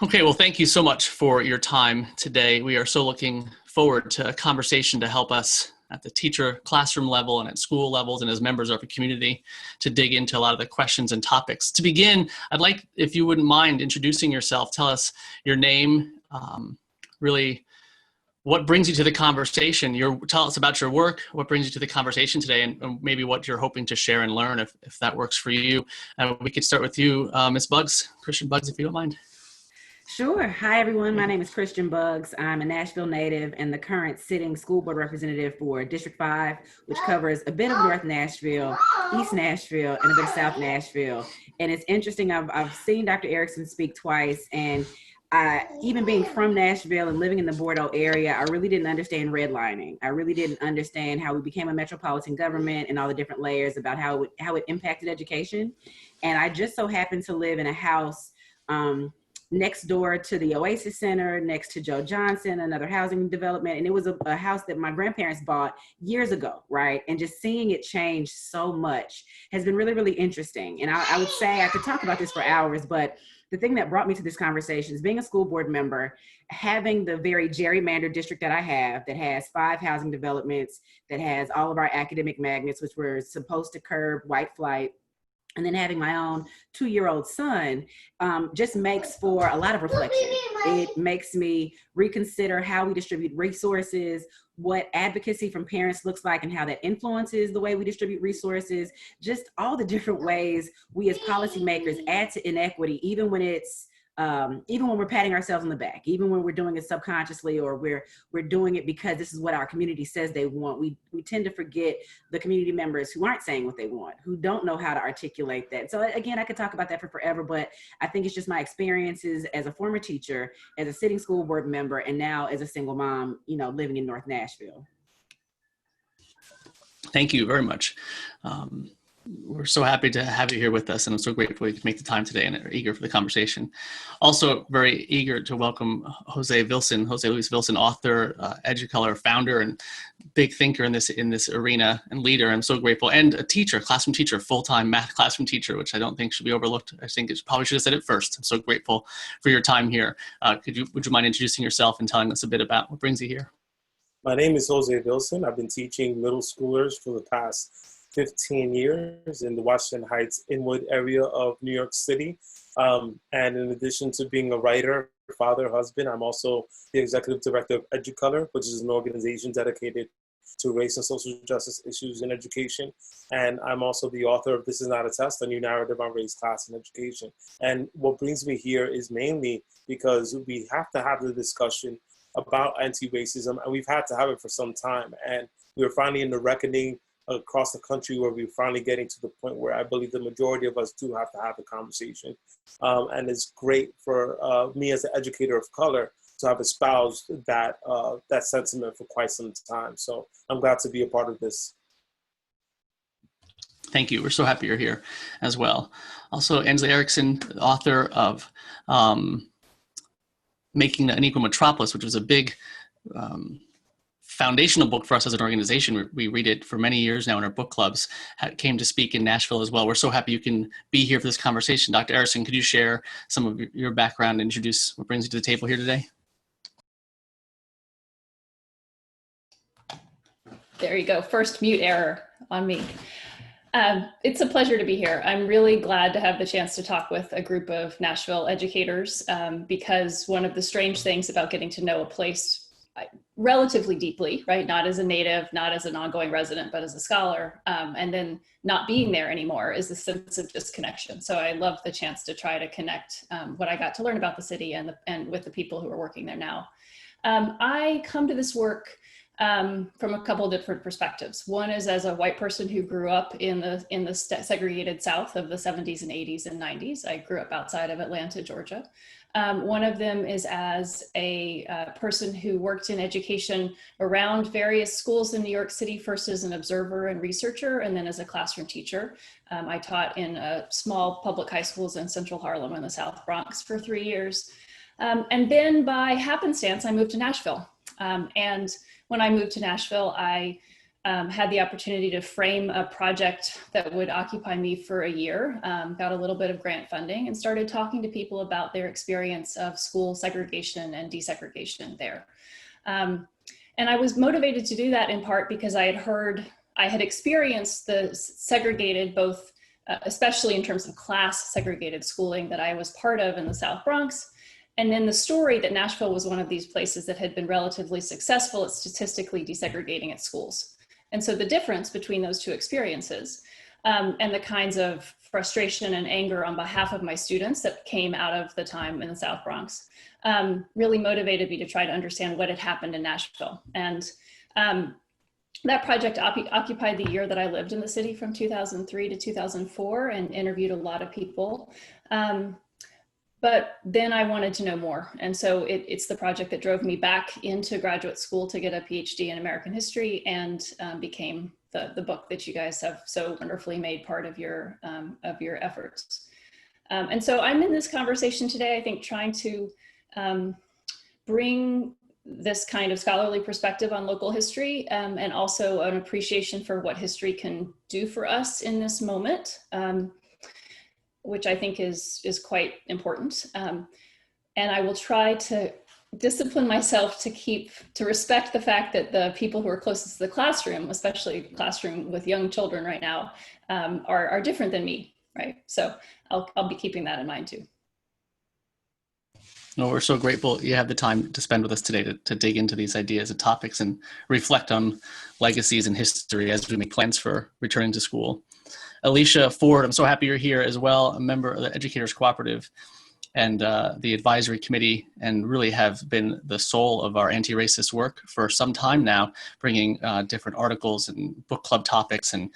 Okay, well, thank you so much for your time today. We are so looking forward to a conversation to help us at the teacher classroom level and at school levels and as members of a community to dig into a lot of the questions and topics. To begin, I'd like, if you wouldn't mind introducing yourself, tell us your name, really what brings you to the conversation. Tell us about your work, what brings you to the conversation today, and maybe what you're hoping to share and learn if that works for you. We could start with you, Ms. Buggs, Christiane Buggs, if you don't mind. Sure. Hi, everyone. My name is Christiane Buggs. I'm a Nashville native and the current sitting school board representative for District 5, which covers a bit of North Nashville, East Nashville, and a bit of South Nashville. And it's interesting, I've seen Dr. Erickson speak twice, and even being from Nashville and living in the Bordeaux area, I really didn't understand redlining. I really didn't understand how we became a metropolitan government and all the different layers about how it impacted education. And I just so happened to live in a house next door to the Oasis Center, next to Joe Johnson, another housing development. And it was a house that my grandparents bought years ago, right? And just seeing it change so much has been really, really interesting. And I would say I could talk about this for hours, but the thing that brought me to this conversation is being a school board member, having the very gerrymandered district that I have that has 5 housing developments, that has all of our academic magnets, which were supposed to curb white flight, and then having my own 2-year-old son just makes for a lot of reflection. It makes me reconsider how we distribute resources, what advocacy from parents looks like and how that influences the way we distribute resources, just all the different ways we as policymakers add to inequity, even when we're patting ourselves on the back, even when we're doing it subconsciously or we're doing it because this is what our community says they want. We tend to forget the community members who aren't saying what they want, who don't know how to articulate that. So again, I could talk about that for forever, but I think it's just my experiences as a former teacher, as a sitting school board member, and now as a single mom, living in North Nashville. Thank you very much. We're so happy to have you here with us, and I'm so grateful you could make the time today and are eager for the conversation. Also very eager to welcome José Luis Vilson, author, educator, founder, and big thinker in this arena and leader. I'm so grateful. And a teacher, classroom teacher, full-time math classroom teacher, which I don't think should be overlooked. I think it probably should have said it first. I'm so grateful for your time here. Would you mind introducing yourself and telling us a bit about what brings you here? My name is José Vilson. I've been teaching middle schoolers for the past 15 years in the Washington Heights Inwood area of New York City. And in addition to being a writer, father, husband, I'm also the executive director of Educolor, which is an organization dedicated to race and social justice issues in education. And I'm also the author of This Is Not a Test, a new narrative on race, class, and education. And what brings me here is mainly because we have to have the discussion about anti-racism, and we've had to have it for some time. And we're finally in the reckoning across the country where we're finally getting to the point where I believe the majority of us do have to have the conversation. And it's great for me as an educator of color to have espoused that sentiment for quite some time. So I'm glad to be a part of this. Thank you. We're so happy you're here as well. Also, Ansley Erickson, author of Making an Equal Metropolis, which was a big foundational book for us as an organization. We read it for many years now in our book clubs. Came to speak in Nashville as well. We're so happy you can be here for this conversation. Dr. Erickson, could you share some of your background and introduce what brings you to the table here today? There you go. First mute error on me. It's a pleasure to be here. I'm really glad to have the chance to talk with a group of Nashville educators because one of the strange things about getting to know a place relatively deeply, right? Not as a native, not as an ongoing resident, but as a scholar, and then not being there anymore is the sense of disconnection. So I love the chance to try to connect what I got to learn about the city and with the people who are working there now. I come to this work from a couple of different perspectives. One is as a white person who grew up in the segregated South of the 70s and 80s and 90s. I grew up outside of Atlanta, Georgia. One of them is as a person who worked in education around various schools in New York City, first as an observer and researcher, and then as a classroom teacher. I taught in small public high schools in Central Harlem in the South Bronx for 3 years. And then by happenstance, I moved to Nashville. And when I moved to Nashville, I had the opportunity to frame a project that would occupy me for a year, got a little bit of grant funding, and started talking to people about their experience of school segregation and desegregation there. And I was motivated to do that in part because I had experienced the segregated, both especially in terms of class segregated schooling that I was part of in the South Bronx. And then the story that Nashville was one of these places that had been relatively successful at statistically desegregating its schools. And so the difference between those two experiences and the kinds of frustration and anger on behalf of my students that came out of the time in the South Bronx really motivated me to try to understand what had happened in Nashville. And that project occupied the year that I lived in the city from 2003 to 2004 and interviewed a lot of people. But then I wanted to know more. And so it's the project that drove me back into graduate school to get a PhD in American history and became the book that you guys have so wonderfully made part of your efforts. And so I'm in this conversation today, I think, trying to bring this kind of scholarly perspective on local history and also an appreciation for what history can do for us in this moment. Which I think is quite important. And I will try to discipline myself to respect the fact that the people who are closest to the classroom, especially classroom with young children right now, are different than me, right? So I'll be keeping that in mind too. No, we're so grateful you have the time to spend with us today to dig into these ideas and topics and reflect on legacies and history as we make plans for returning to school. Alecia Ford, I'm so happy you're here as well, a member of the Educators Cooperative and the advisory committee, and really have been the soul of our anti-racist work for some time now, bringing different articles and book club topics and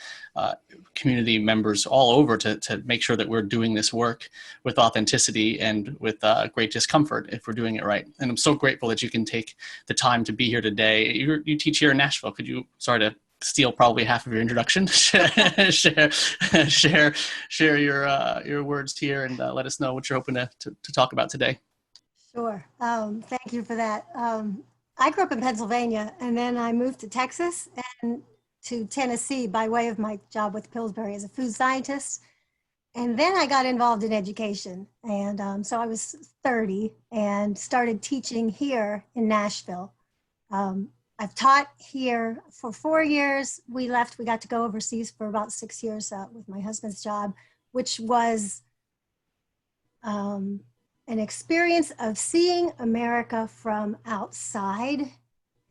community members all over to make sure that we're doing this work with authenticity and with great discomfort if we're doing it right. And I'm so grateful that you can take the time to be here today. You teach here in Nashville. Could you, sorry to steal probably half of your introduction, share your words here and let us know what you're hoping to talk about today. Sure. Thank you for that. I grew up in Pennsylvania, and then I moved to Texas and to Tennessee by way of my job with Pillsbury as a food scientist. And then I got involved in education. And so I was 30 and started teaching here in Nashville. I've taught here for 4 years. We got to go overseas for about 6 years with my husband's job, which was an experience of seeing America from outside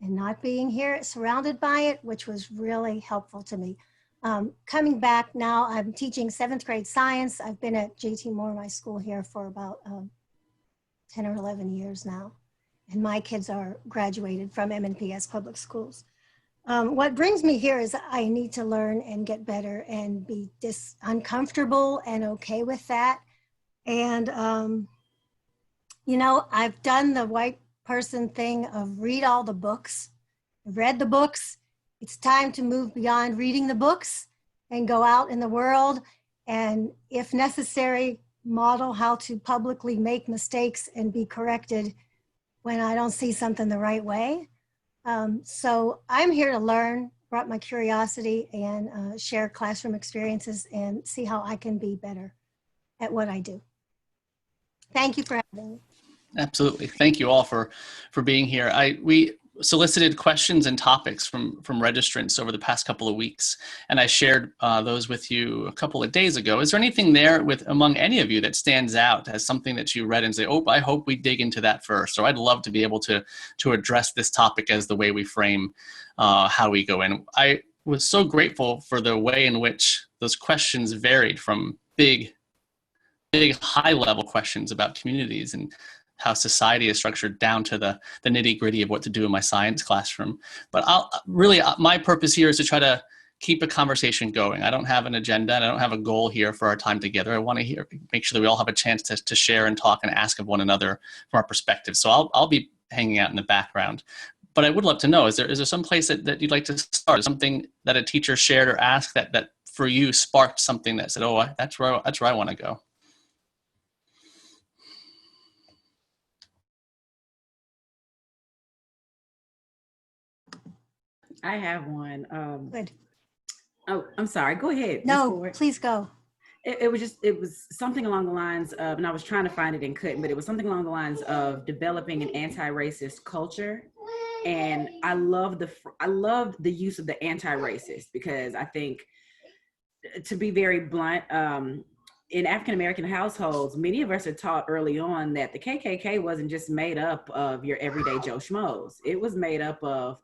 and not being here surrounded by it, which was really helpful to me. Coming back now, I'm teaching 7th grade science. I've been at JT Moore, my school here, for about 10 or 11 years now. And my kids are graduated from M&PS public schools. What brings me here is I need to learn and get better and be uncomfortable and okay with that. And, you know, I've done the white person thing of read all the books. I've read the books. It's time to move beyond reading the books and go out in the world and, if necessary, model how to publicly make mistakes and be corrected when I don't see something the right way. So I'm here to learn, brought my curiosity, and share classroom experiences and see how I can be better at what I do. Thank you for having me. Absolutely. Thank you all for being here. We solicited questions and topics from registrants over the past couple of weeks, and I shared those with you a couple of days ago. Is there anything there among any of you that stands out as something that you read and say, oh, I hope we dig into that first, or I'd love to be able to address this topic as the way we frame how we go in? I was so grateful for the way in which those questions varied from big high-level questions about communities and how society is structured down to the nitty-gritty of what to do in my science classroom. But my purpose here is to try to keep a conversation going. I don't have an agenda and I don't have a goal here for our time together. I want to make sure that we all have a chance to share and talk and ask of one another from our perspective. So I'll be hanging out in the background. But I would love to know, is there some place that you'd like to start? Something that a teacher shared or asked that for you sparked something that said, oh, that's where I want to go? I have one. Good. Oh, I'm sorry. Go ahead. Ms. No, Ford. please go. It was something along the lines of, and I was trying to find it and couldn't, but it was something along the lines of developing an anti-racist culture. And I loved the use of the anti-racist, because I think, to be very blunt, in African-American households, many of us are taught early on that the KKK wasn't just made up of your everyday Joe Schmoes. It was made up of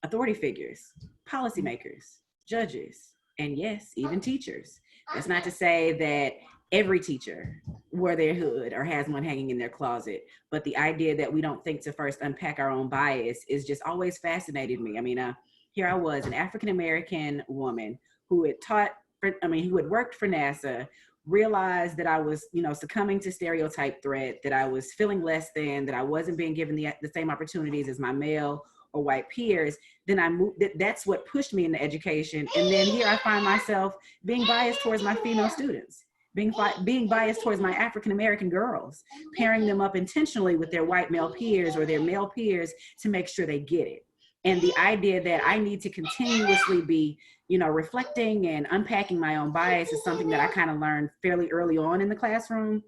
authority figures, policymakers, judges, and yes, even teachers. That's not to say that every teacher wore their hood or has one hanging in their closet, but the idea that we don't think to first unpack our own bias is just always fascinated me. I mean, here I was, an African-American woman who who had worked for NASA, realized that I was, succumbing to stereotype threat, that I was feeling less than, that I wasn't being given the same opportunities as my male or white peers. Then I moved, that's what pushed me into education. And then here I find myself being biased towards my female students, being biased towards my African-American girls, pairing them up intentionally with their white male peers or their male peers to make sure they get it. And the idea that I need to continuously be, reflecting and unpacking my own bias is something that I kind of learned fairly early on in the classroom.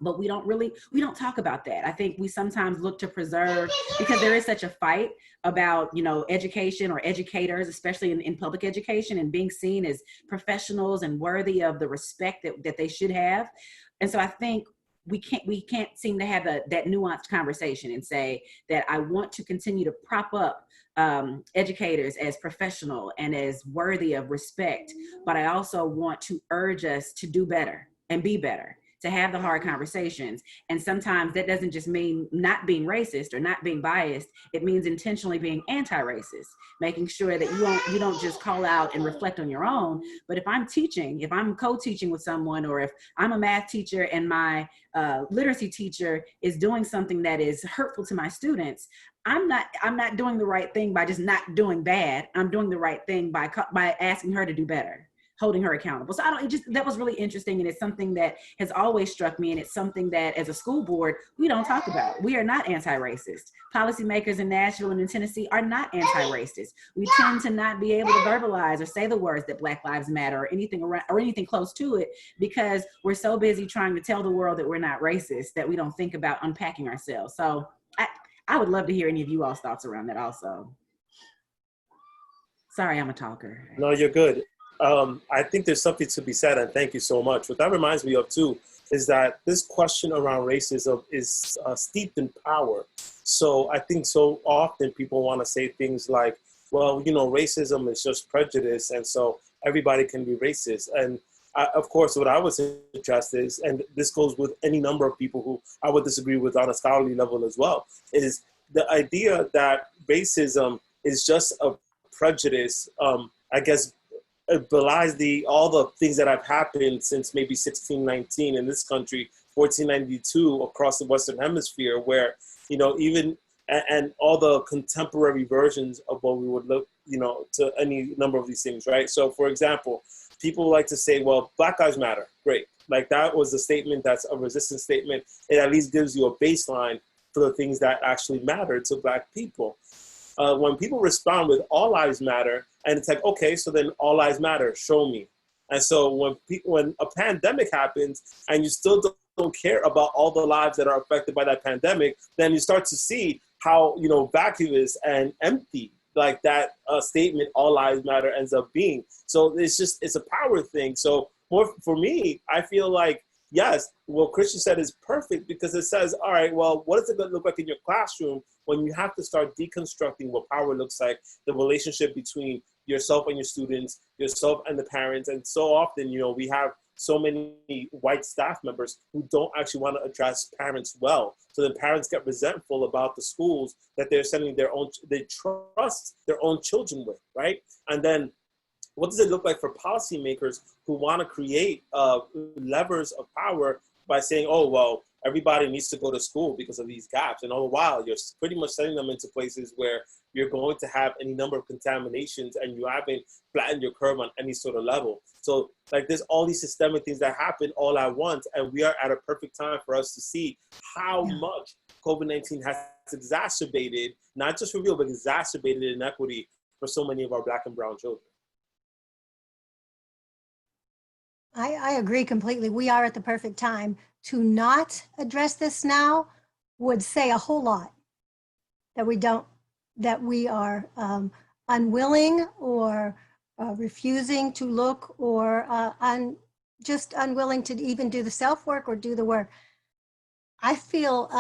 But we don't talk about that. I think we sometimes look to preserve, because there is such a fight about, education or educators, especially in public education, and being seen as professionals and worthy of the respect that they should have. And so I think we can't seem to have that nuanced conversation and say that I want to continue to prop up educators as professional and as worthy of respect, but I also want to urge us to do better and be better, to have the hard conversations. And sometimes that doesn't just mean not being racist or not being biased. It means intentionally being anti-racist, making sure that you don't just call out and reflect on your own. But if I'm co-teaching with someone, or if I'm a math teacher and my literacy teacher is doing something that is hurtful to my students, I'm not doing the right thing by just not doing bad. I'm doing the right thing by asking her to do better, holding her accountable. So that was really interesting. And it's something that has always struck me. And it's something that as a school board, we don't talk about. We are not anti-racist. Policymakers in Nashville and in Tennessee are not anti-racist. We tend to not be able to verbalize or say the words that Black Lives Matter or anything close to it, because we're so busy trying to tell the world that we're not racist that we don't think about unpacking ourselves. So I would love to hear any of you all's thoughts around that also. Sorry, I'm a talker. No, you're good. I think there's something to be said, and thank you so much. What that reminds me of too is that this question around racism is steeped in power. So I think so often people want to say things like, well, racism is just prejudice, and so everybody can be racist. And of course, what I would suggest is, and this goes with any number of people who I would disagree with on a scholarly level as well, is the idea that racism is just a prejudice, I guess, it belies all the things that have happened since maybe 1619 in this country, 1492 across the Western Hemisphere, where, even, and all the contemporary versions of what we would look, to any number of these things, right? So for example, people like to say, well, Black Lives Matter, great. Like that was a statement that's a resistance statement. It at least gives you a baseline for the things that actually matter to Black people. When people respond with all lives matter, and it's like, okay, so then all lives matter, show me. And so when a pandemic happens and you still don't care about all the lives that are affected by that pandemic, then you start to see how, vacuous and empty like that statement, all lives matter, ends up being. So it's a power thing. So for me, I feel like, yes, what Christian said is perfect, because it says, all right, well, what does it look like in your classroom when you have to start deconstructing what power looks like, the relationship between yourself and your students, yourself and the parents. And so often, we have so many white staff members who don't actually want to address parents well. So then parents get resentful about the schools that they're sending they trust their own children with, right? And then what does it look like for policymakers who want to create levers of power by saying, oh, well, everybody needs to go to school because of these gaps. And all the while, you're pretty much sending them into places where you're going to have any number of contaminations and you haven't flattened your curve on any sort of level. So like there's all these systemic things that happen all at once. And we are at a perfect time for us to see how much COVID-19 has exacerbated, not just revealed, but exacerbated inequity for so many of our Black and brown children. I agree completely. We are at the perfect time. To not address this now would say a whole lot, that we are unwilling or refusing to look, or just unwilling to even do the self-work or do the work. I feel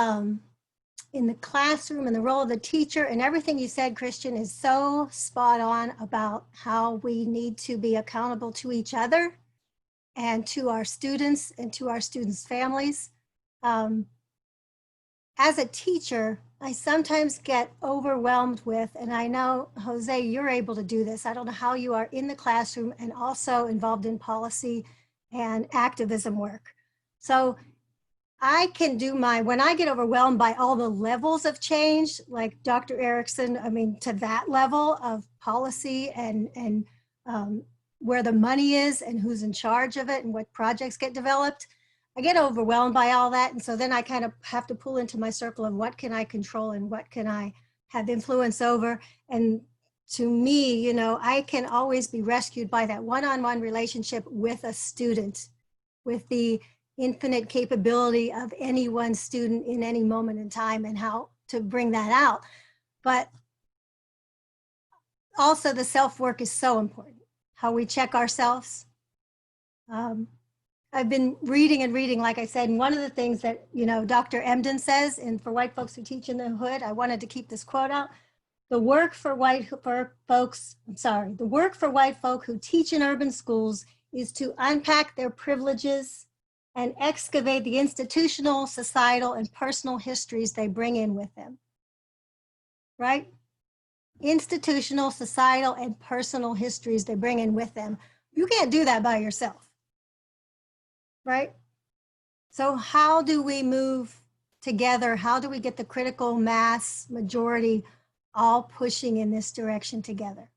in the classroom and the role of the teacher, and everything you said, Christian, is so spot on about how we need to be accountable to each other and to our students and to our students' families. As a teacher, I sometimes get overwhelmed with, and I know, Jose, you're able to do this. I don't know how you are in the classroom and also involved in policy and activism work. So I can do when I get overwhelmed by all the levels of change, like Dr. Erickson, I mean, to that level of policy and where the money is and who's in charge of it and what projects get developed, I get overwhelmed by all that. And so then I kind of have to pull into my circle of what can I control and what can I have influence over. And to me, you know, I can always be rescued by that one-on-one relationship with a student, with the infinite capability of any one student in any moment in time and how to bring that out. But also the self-work is so important, how we check ourselves. I've been reading and reading, like I said, and one of the things that, you know, Dr. Emden says, and for white folks who teach in the hood, I wanted to keep this quote out. The work for white folk who teach in urban schools is to unpack their privileges and excavate the institutional, societal, and personal histories they bring in with them, right? Institutional, societal, and personal histories they bring in with them. You can't do that by yourself, right? So how do we move together? How do we get the critical mass majority all pushing in this direction together?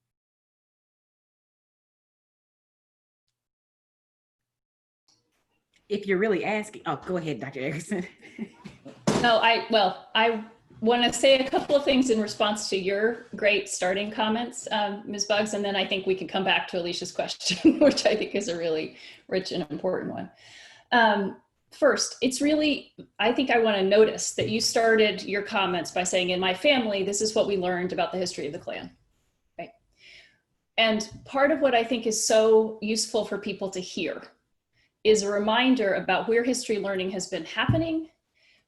If you're really asking, oh, go ahead, Dr. Erickson. No, I want to say a couple of things in response to your great starting comments, Ms. Buggs, and then I think we can come back to Alicia's question, which I think is a really rich and important one. First, it's really, I think I want to notice that you started your comments by saying, in my family, this is what we learned about the history of the Klan, right? And part of what I think is so useful for people to hear is a reminder about where history learning has been happening,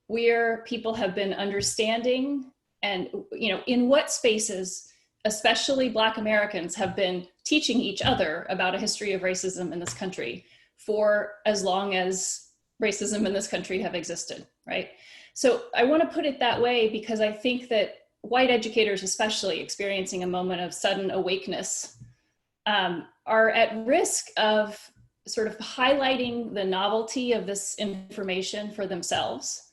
where people have been understanding, and, you know, in what spaces, especially Black Americans, have been teaching each other about a history of racism in this country for as long as racism in this country have existed, right? So I want to put it that way because I think that white educators, especially experiencing a moment of sudden awakeness, are at risk of sort of highlighting the novelty of this information for themselves,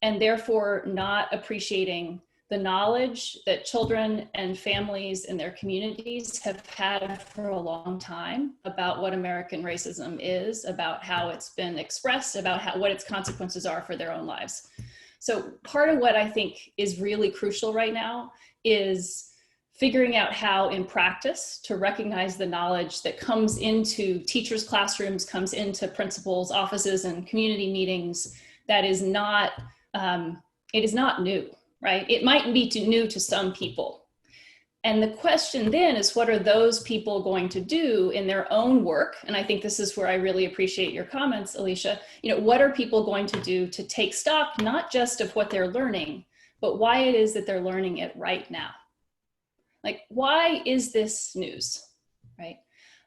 and therefore not appreciating the knowledge that children and families in their communities have had for a long time about what American racism is, about how it's been expressed, about what its consequences are for their own lives. So part of what I think is really crucial right now is figuring out how in practice to recognize the knowledge that comes into teachers' classrooms, comes into principals' offices and community meetings that is not, it is not new, right? It might be new to some people. And the question then is, what are those people going to do in their own work? And I think this is where I really appreciate your comments, Alecia. You know, what are people going to do to take stock, not just of what they're learning, but why it is that they're learning it right now? Like, why is this news, right?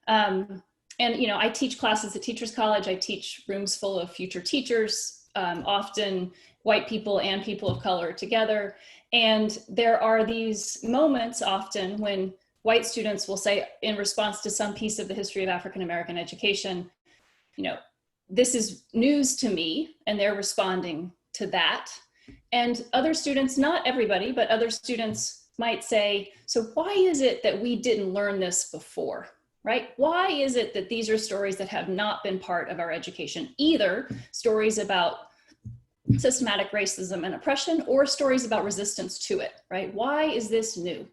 And, you know, I teach classes at Teachers College. I teach rooms full of future teachers, often white people and people of color together. And there are these moments often when white students will say, in response to some piece of the history of African-American education, you know, this is news to me, and they're responding to that. And other students, not everybody, but other students might say, so why is it that we didn't learn this before, right? Why is it that these are stories that have not been part of our education, either stories about systematic racism and oppression or stories about resistance to it, right? Why is this new?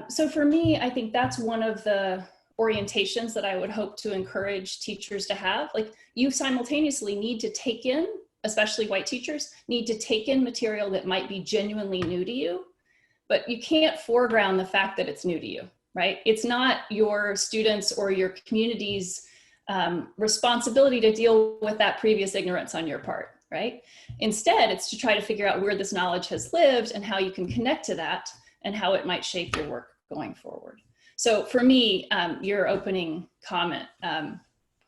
So for me, I think that's one of the orientations that I would hope to encourage teachers to have. Like, you simultaneously need to take in, especially white teachers, need to take in material that might be genuinely new to you, but you can't foreground the fact that it's new to you, right? It's not your students or your community's responsibility to deal with that previous ignorance on your part, right? Instead, it's to try to figure out where this knowledge has lived and how you can connect to that and how it might shape your work going forward. So for me, your opening comment,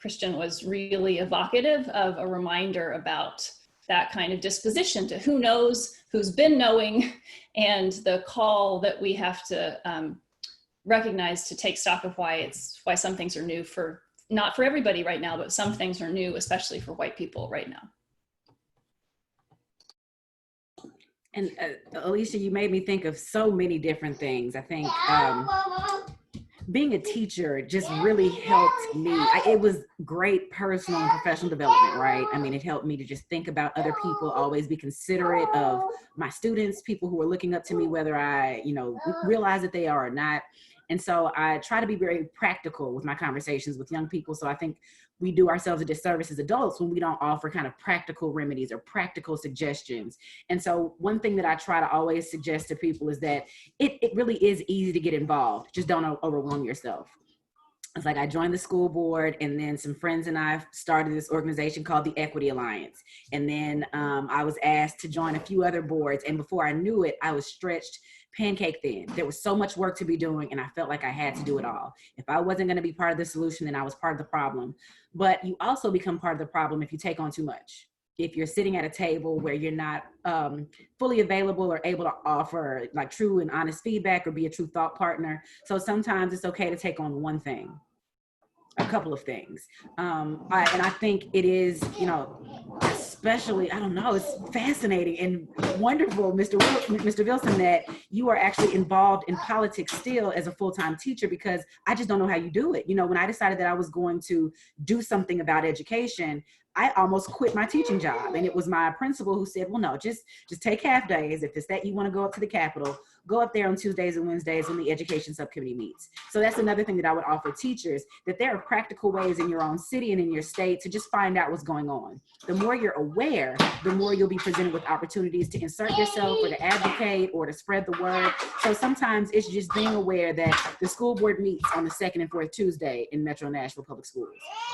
Christian, was really evocative of a reminder about that kind of disposition to who knows, who's been knowing, and the call that we have to recognize to take stock of why some things are new for, not for everybody right now, but some things are new, especially for white people right now. And Alecia, you made me think of so many different things. I think being a teacher just really helped me. It was great personal and professional development, right? I mean, it helped me to just think about other people, always be considerate of my students, people who are looking up to me, whether I, realize that they are or not. And so I try to be very practical with my conversations with young people. So I think we do ourselves a disservice as adults when we don't offer kind of practical remedies or practical suggestions. And so one thing that I try to always suggest to people is that it really is easy to get involved. Just don't overwhelm yourself. It's like I joined the school board, and then some friends and I started this organization called the Equity Alliance. And then I was asked to join a few other boards. And before I knew it, I was stretched pancake thin. There was so much work to be doing, and I felt like I had to do it all. If I wasn't going to be part of the solution, then I was part of the problem. But you also become part of the problem if you take on too much. If you're sitting at a table where you're not fully available or able to offer like true and honest feedback or be a true thought partner. So sometimes it's okay to take on one thing, a couple of things. And I think it is, especially, I don't know, it's fascinating and wonderful, Mr. Vilson, that you are actually involved in politics still as a full-time teacher, because I just don't know how you do it. When I decided that I was going to do something about education, I almost quit my teaching job. And it was my principal who said, well, no, just take half days. If it's that you want to go up to the Capitol, go up there on Tuesdays and Wednesdays when the education subcommittee meets. So that's another thing that I would offer teachers, that there are practical ways in your own city and in your state to just find out what's going on. The more you're aware, the more you'll be presented with opportunities to insert yourself or to advocate or to spread the word. So sometimes it's just being aware that the school board meets on the second and fourth Tuesday in Metro Nashville Public Schools.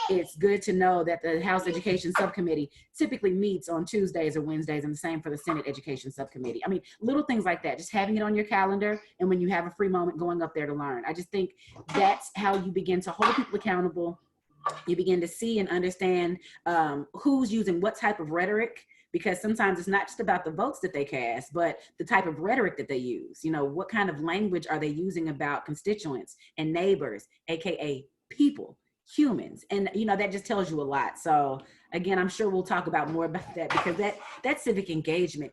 It's good to know that the House Education Subcommittee typically meets on Tuesdays or Wednesdays, and the same for the Senate Education Subcommittee. I mean, little things like that, just having it on your calendar, and when you have a free moment, going up there to learn. I just think that's how you begin to hold people accountable. You begin to see and understand who's using what type of rhetoric, because sometimes it's not just about the votes that they cast, but the type of rhetoric that they use. What kind of language are they using about constituents and neighbors, AKA people, humans? And that just tells you a lot. So again, I'm sure we'll talk about more about that, because that civic engagement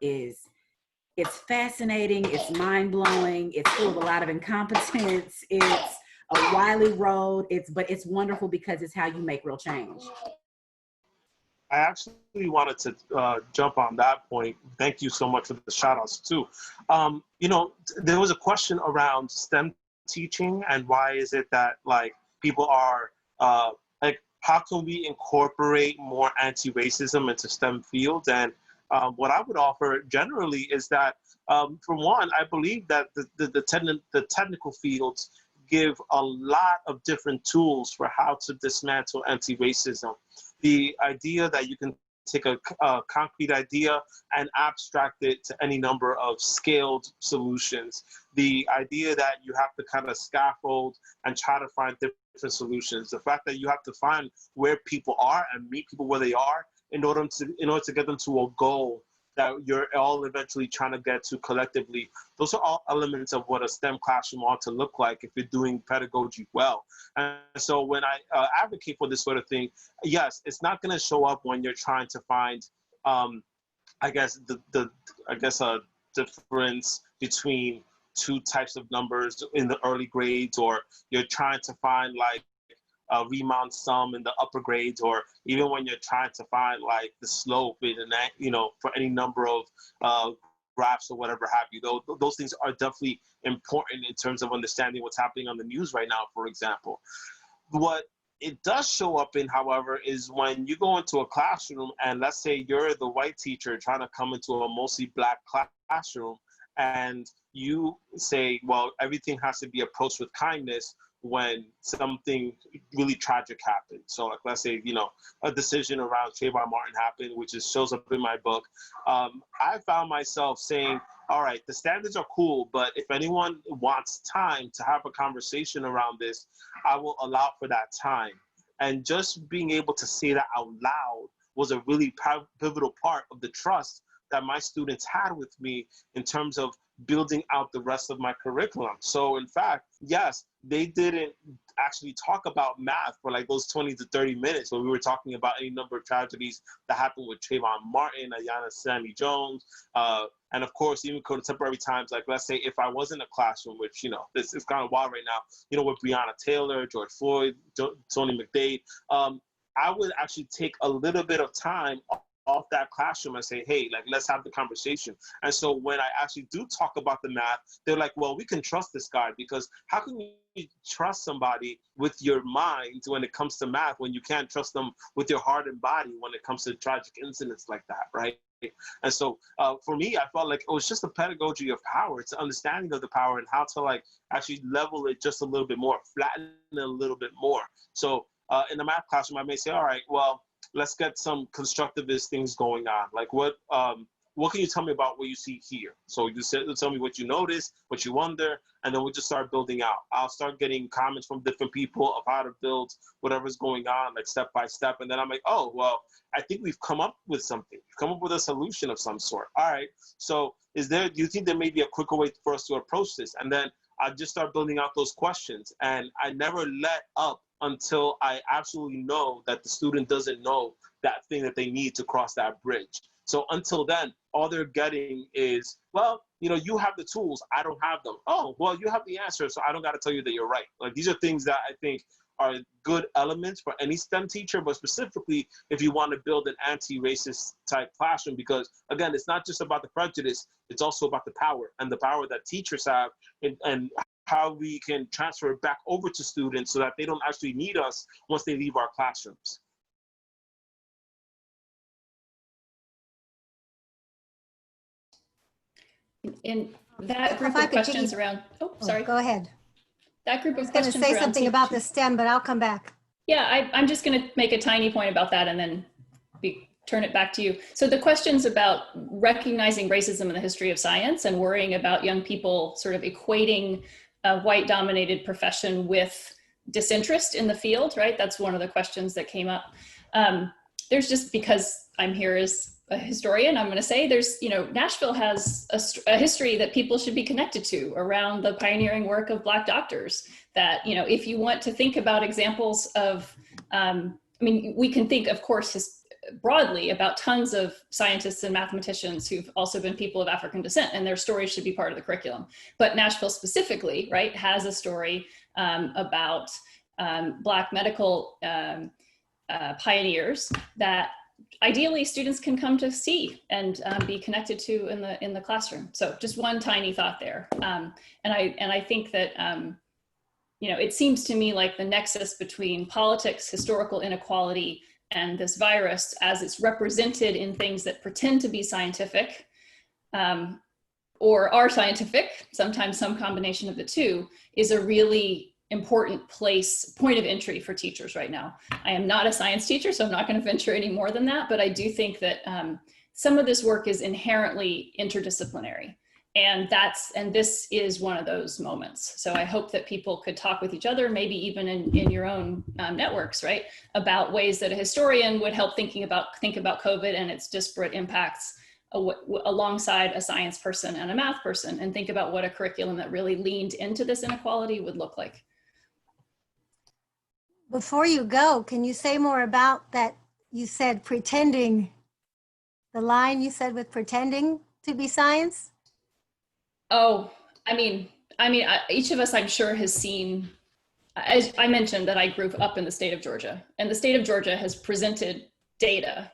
it's fascinating, it's mind-blowing, it's full of a lot of incompetence, it's a wily road, but it's wonderful because it's how you make real change. I actually wanted to jump on that point. Thank you so much for the shout outs too. There was a question around STEM teaching and why is it that people are how can we incorporate more anti-racism into STEM fields? And what I would offer generally is that, for one, I believe that the technical fields give a lot of different tools for how to dismantle anti-racism. The idea that you can take a concrete idea and abstract it to any number of scaled solutions. The idea that you have to kind of scaffold and try to find different solutions. The fact that you have to find where people are and meet people where they are in order to get them to a goal that you're all eventually trying to get to collectively. Those are all elements of what a STEM classroom ought to look like if you're doing pedagogy well. And so when I advocate for this sort of thing, yes, it's not going to show up when you're trying to find, a difference between two types of numbers in the early grades, or you're trying to find Riemann sum in the upper grades, or even when you're trying to find the slope in for any number of graphs or whatever have you. Those things are definitely important in terms of understanding what's happening on the news right now, for example. What it does show up in, however, is when you go into a classroom and let's say you're the white teacher trying to come into a mostly black classroom, and you say, well, everything has to be approached with kindness when something really tragic happened. So like, let's say, a decision around Trayvon Martin happened, which shows up in my book. I found myself saying, all right, the standards are cool, but if anyone wants time to have a conversation around this, I will allow for that time. And just being able to say that out loud was a really pivotal part of the trust that my students had with me in terms of building out the rest of my curriculum. So in fact, yes, they didn't actually talk about math for like those 20 to 30 minutes when we were talking about any number of tragedies that happened with Trayvon Martin, Aiyana Sammy Jones, and of course, even contemporary times, like let's say if I was in a classroom, which, this is kind of wild right now, with Breonna Taylor, George Floyd, Tony McDade, I would actually take a little bit of time off that classroom and say, hey, like, let's have the conversation. And so when I actually do talk about the math, they're like, well, we can trust this guy, because how can you trust somebody with your mind when it comes to math when you can't trust them with your heart and body when it comes to tragic incidents like that, right? And so for me, I felt like it was just a pedagogy of power. It's an understanding of the power and how to like actually level it just a little bit more, flatten it a little bit more. So in the math classroom, I may say, all right, well, let's get some constructivist things going on. Like what can you tell me about what you see here? So you tell me what you notice, what you wonder, and then we'll just start building out. I'll start getting comments from different people of how to build whatever's going on, like step by step. And then I'm like, oh, well, I think we've come up with something. We've come up with a solution of some sort. All right, so do you think there may be a quicker way for us to approach this? And then I just start building out those questions. And I never let up until I absolutely know that the student doesn't know that thing that they need to cross that bridge. So until then, all they're getting is, well, you have the tools, I don't have them. Oh, well, you have the answer, so I don't got to tell you that you're right. Like, these are things that I think are good elements for any STEM teacher, but specifically if you want to build an anti-racist type classroom, because again, it's not just about the prejudice, it's also about the power, and the power that teachers have, and how we can transfer it back over to students so that they don't actually need us once they leave our classrooms. In that group of questions around, sorry. Go ahead. That group of I questions was going to say something about the STEM, but I'll come back. Yeah, I'm just going to make a tiny point about that and then turn it back to you. So the questions about recognizing racism in the history of science and worrying about young people sort of equating a white-dominated profession with disinterest in the field, right? That's one of the questions that came up. There's just, because I'm here as a historian, I'm going to say there's, Nashville has a history that people should be connected to around the pioneering work of Black doctors. That, if you want to think about examples of, we can think, of course, broadly about tons of scientists and mathematicians who've also been people of African descent, and their stories should be part of the curriculum. But Nashville specifically, right, has a story about Black medical pioneers that ideally students can come to see and be connected to in the classroom. So just one tiny thought there. And I think that, it seems to me like the nexus between politics, historical inequality, and this virus, as it's represented in things that pretend to be scientific or are scientific, sometimes some combination of the two, is a really important point of entry for teachers right now. I am not a science teacher, so I'm not going to venture any more than that, but I do think that some of this work is inherently interdisciplinary. And this is one of those moments. So I hope that people could talk with each other, maybe even in your own networks, right, about ways that a historian would help think about COVID and its disparate impacts alongside a science person and a math person, and think about what a curriculum that really leaned into this inequality would look like. Before you go, can you say more about that? You said pretending, the line you said with pretending to be science? Oh, each of us, I'm sure, has seen, as I mentioned, that I grew up in the state of Georgia, and the state of Georgia has presented data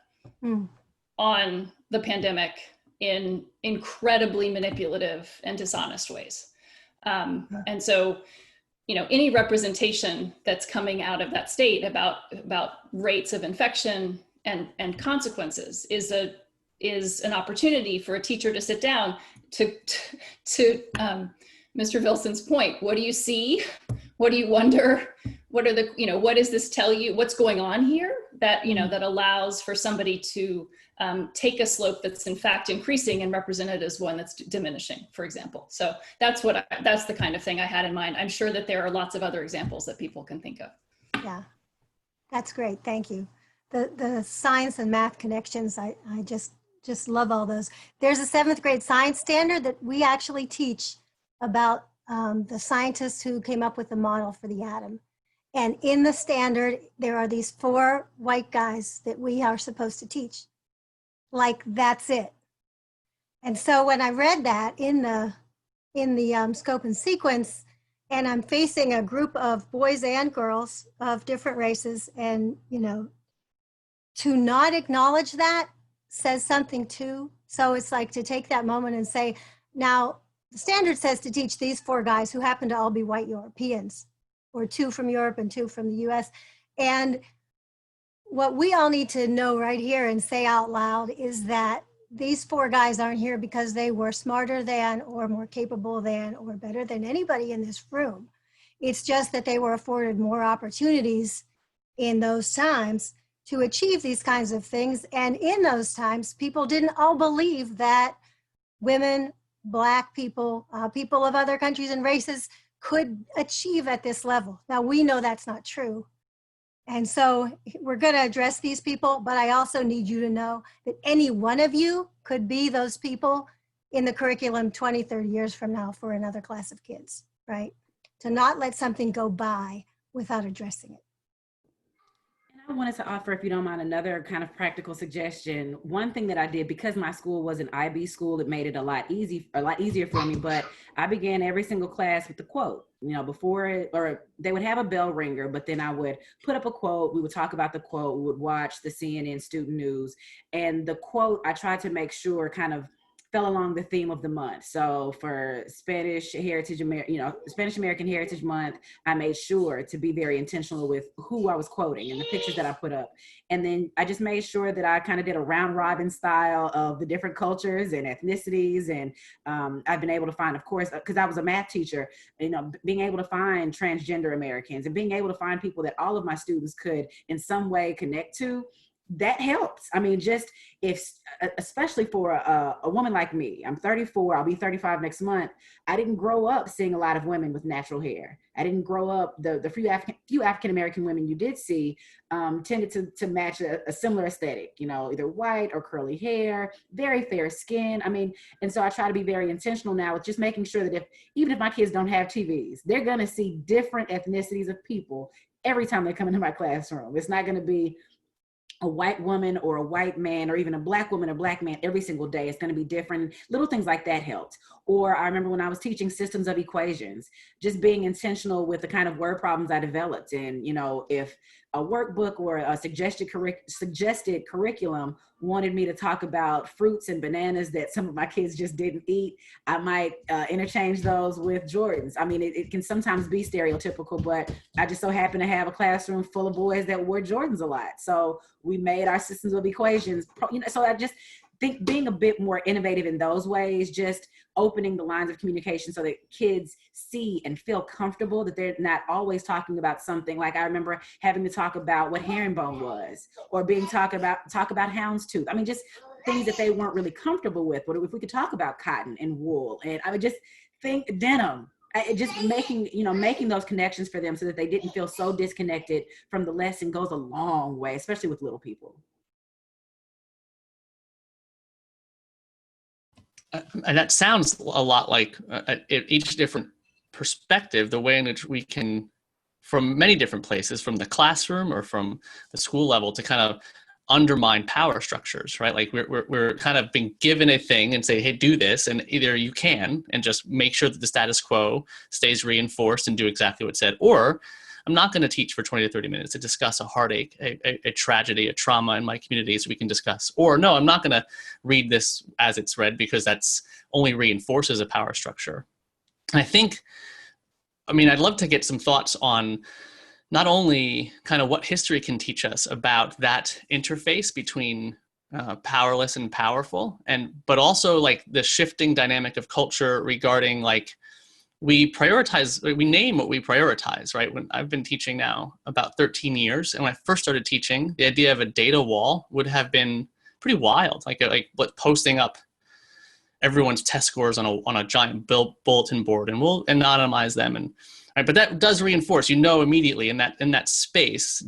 on the pandemic in incredibly manipulative and dishonest ways. And so, you know, any representation that's coming out of that state about rates of infection and consequences is an opportunity for a teacher to sit down to Mr. Vilson's point. What do you see? What do you wonder? What are the, you know, what does this tell you? What's going on here that, you know, that allows for somebody to take a slope that's in fact increasing and represent it as one that's diminishing, for example. So that's that's the kind of thing I had in mind. I'm sure that there are lots of other examples that people can think of. Yeah, that's great. Thank you. The science and math connections, I just love all those. There's a 7th grade science standard that we actually teach about the scientists who came up with the model for the atom. And in the standard, there are these 4 white guys that we are supposed to teach. Like, that's it. And so when I read that in the scope and sequence, and I'm facing a group of boys and girls of different races, and, you know, to not acknowledge that says something too. So it's like to take that moment and say, now, the standard says to teach these 4 guys who happen to all be white Europeans, or 2 from Europe and 2 from the US. And what we all need to know right here and say out loud is that these 4 guys aren't here because they were smarter than or more capable than or better than anybody in this room. It's just that they were afforded more opportunities in those times to achieve these kinds of things. And in those times, people didn't all believe that women, Black people, people of other countries and races could achieve at this level. Now, we know that's not true. And so we're going to address these people, but I also need you to know that any one of you could be those people in the curriculum 20, 30 years from now for another class of kids, right? To not let something go by without addressing it. I wanted to offer, if you don't mind, another kind of practical suggestion. One thing that I did, because my school was an IB school, it made it a lot easier for me, but I began every single class with the quote. You know, before it, or they would have a bell ringer, but then I would put up a quote, we would talk about the quote, we would watch the CNN student news, and the quote, I tried to make sure kind of fell along the theme of the month. So for Spanish American Heritage Month, I made sure to be very intentional with who I was quoting and the pictures that I put up. And then I just made sure that I kind of did a round robin style of the different cultures and ethnicities. And I've been able to find, of course, because I was a math teacher, you know, being able to find transgender Americans and being able to find people that all of my students could in some way connect to. That helps. I mean, just especially for a woman like me, I'm 34, I'll be 35 next month. I didn't grow up seeing a lot of women with natural hair. I didn't grow up, the few African-American women you did see tended to match a similar aesthetic, you know, either white or curly hair, very fair skin. I mean, and so I try to be very intentional now with just making sure that even if my kids don't have TVs, they're gonna see different ethnicities of people every time they come into my classroom. It's not gonna be a white woman or a white man, or even a Black woman or Black man every single day. It's going to be different. Little things like that helped. Or I remember when I was teaching systems of equations, just being intentional with the kind of word problems I developed. And, you know, if a workbook or a suggested curriculum wanted me to talk about fruits and bananas that some of my kids just didn't eat, I might interchange those with Jordans. I mean, it can sometimes be stereotypical, but I just so happen to have a classroom full of boys that wore Jordans a lot. So we made our systems of equations, you know, so I just think being a bit more innovative in those ways, just opening the lines of communication so that kids see and feel comfortable, that they're not always talking about something. Like I remember having to talk about what herringbone was, or talk about houndstooth. I mean, just things that they weren't really comfortable with. But if we could talk about cotton and wool, and I would just think denim, just making those connections for them so that they didn't feel so disconnected from the lesson goes a long way, especially with little people. And that sounds a lot like each different perspective, the way in which we can, from many different places, from the classroom or from the school level, to kind of undermine power structures, right? Like we're kind of being given a thing and say, hey, do this. And either you can and just make sure that the status quo stays reinforced and do exactly what it said, or I'm not going to teach for 20 to 30 minutes to discuss a heartache, a tragedy, a trauma in my community so we can discuss. Or no, I'm not going to read this as it's read because that's only reinforces a power structure. And I'd love to get some thoughts on not only kind of what history can teach us about that interface between powerless and powerful, but also like the shifting dynamic of culture regarding like we name what we prioritize, right? When I've been teaching now about 13 years, and when I first started teaching, the idea of a data wall would have been pretty wild, like posting up everyone's test scores on a giant bulletin board, and we'll anonymize them, and right, but that does reinforce, immediately in that space,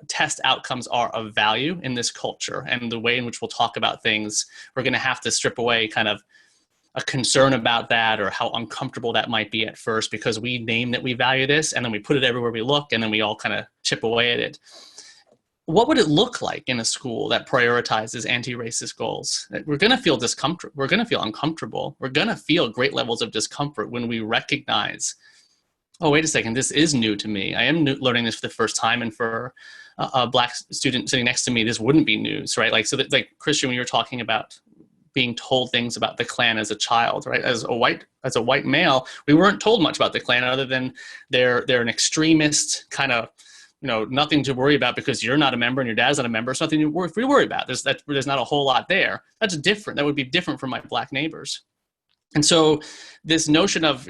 test outcomes are of value in this culture, and the way in which we'll talk about things, we're going to have to strip away kind of a concern about that or how uncomfortable that might be at first because we name that we value this, and then we put it everywhere we look, and then we all kind of chip away at it. What would it look like in a school that prioritizes anti-racist goals? We're going to feel discomfort. We're going to feel uncomfortable. We're going to feel great levels of discomfort when we recognize, oh, wait a second, this is new to me. I am learning this for the first time, and for a Black student sitting next to me, this wouldn't be news, right? Like, so that, like, Christian, when you were talking about being told things about the Klan as a child, right? As a white male, we weren't told much about the Klan other than they're an extremist kind of, nothing to worry about because you're not a member and your dad's not a member. It's nothing to worry about. There's not a whole lot there. That's different. That would be different from my Black neighbors. And so this notion of,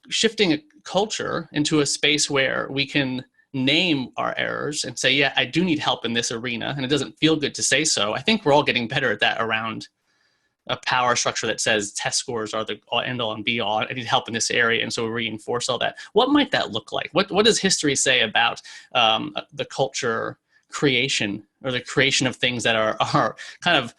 shifting a culture into a space where we can name our errors and say, yeah, I do need help in this arena, and it doesn't feel good to say so. I think we're all getting better at that around a power structure that says test scores are the end all and be all. I need help in this area, and so we reinforce all that. What might that look like? What does history say about the culture creation, or the creation of things that are kind of,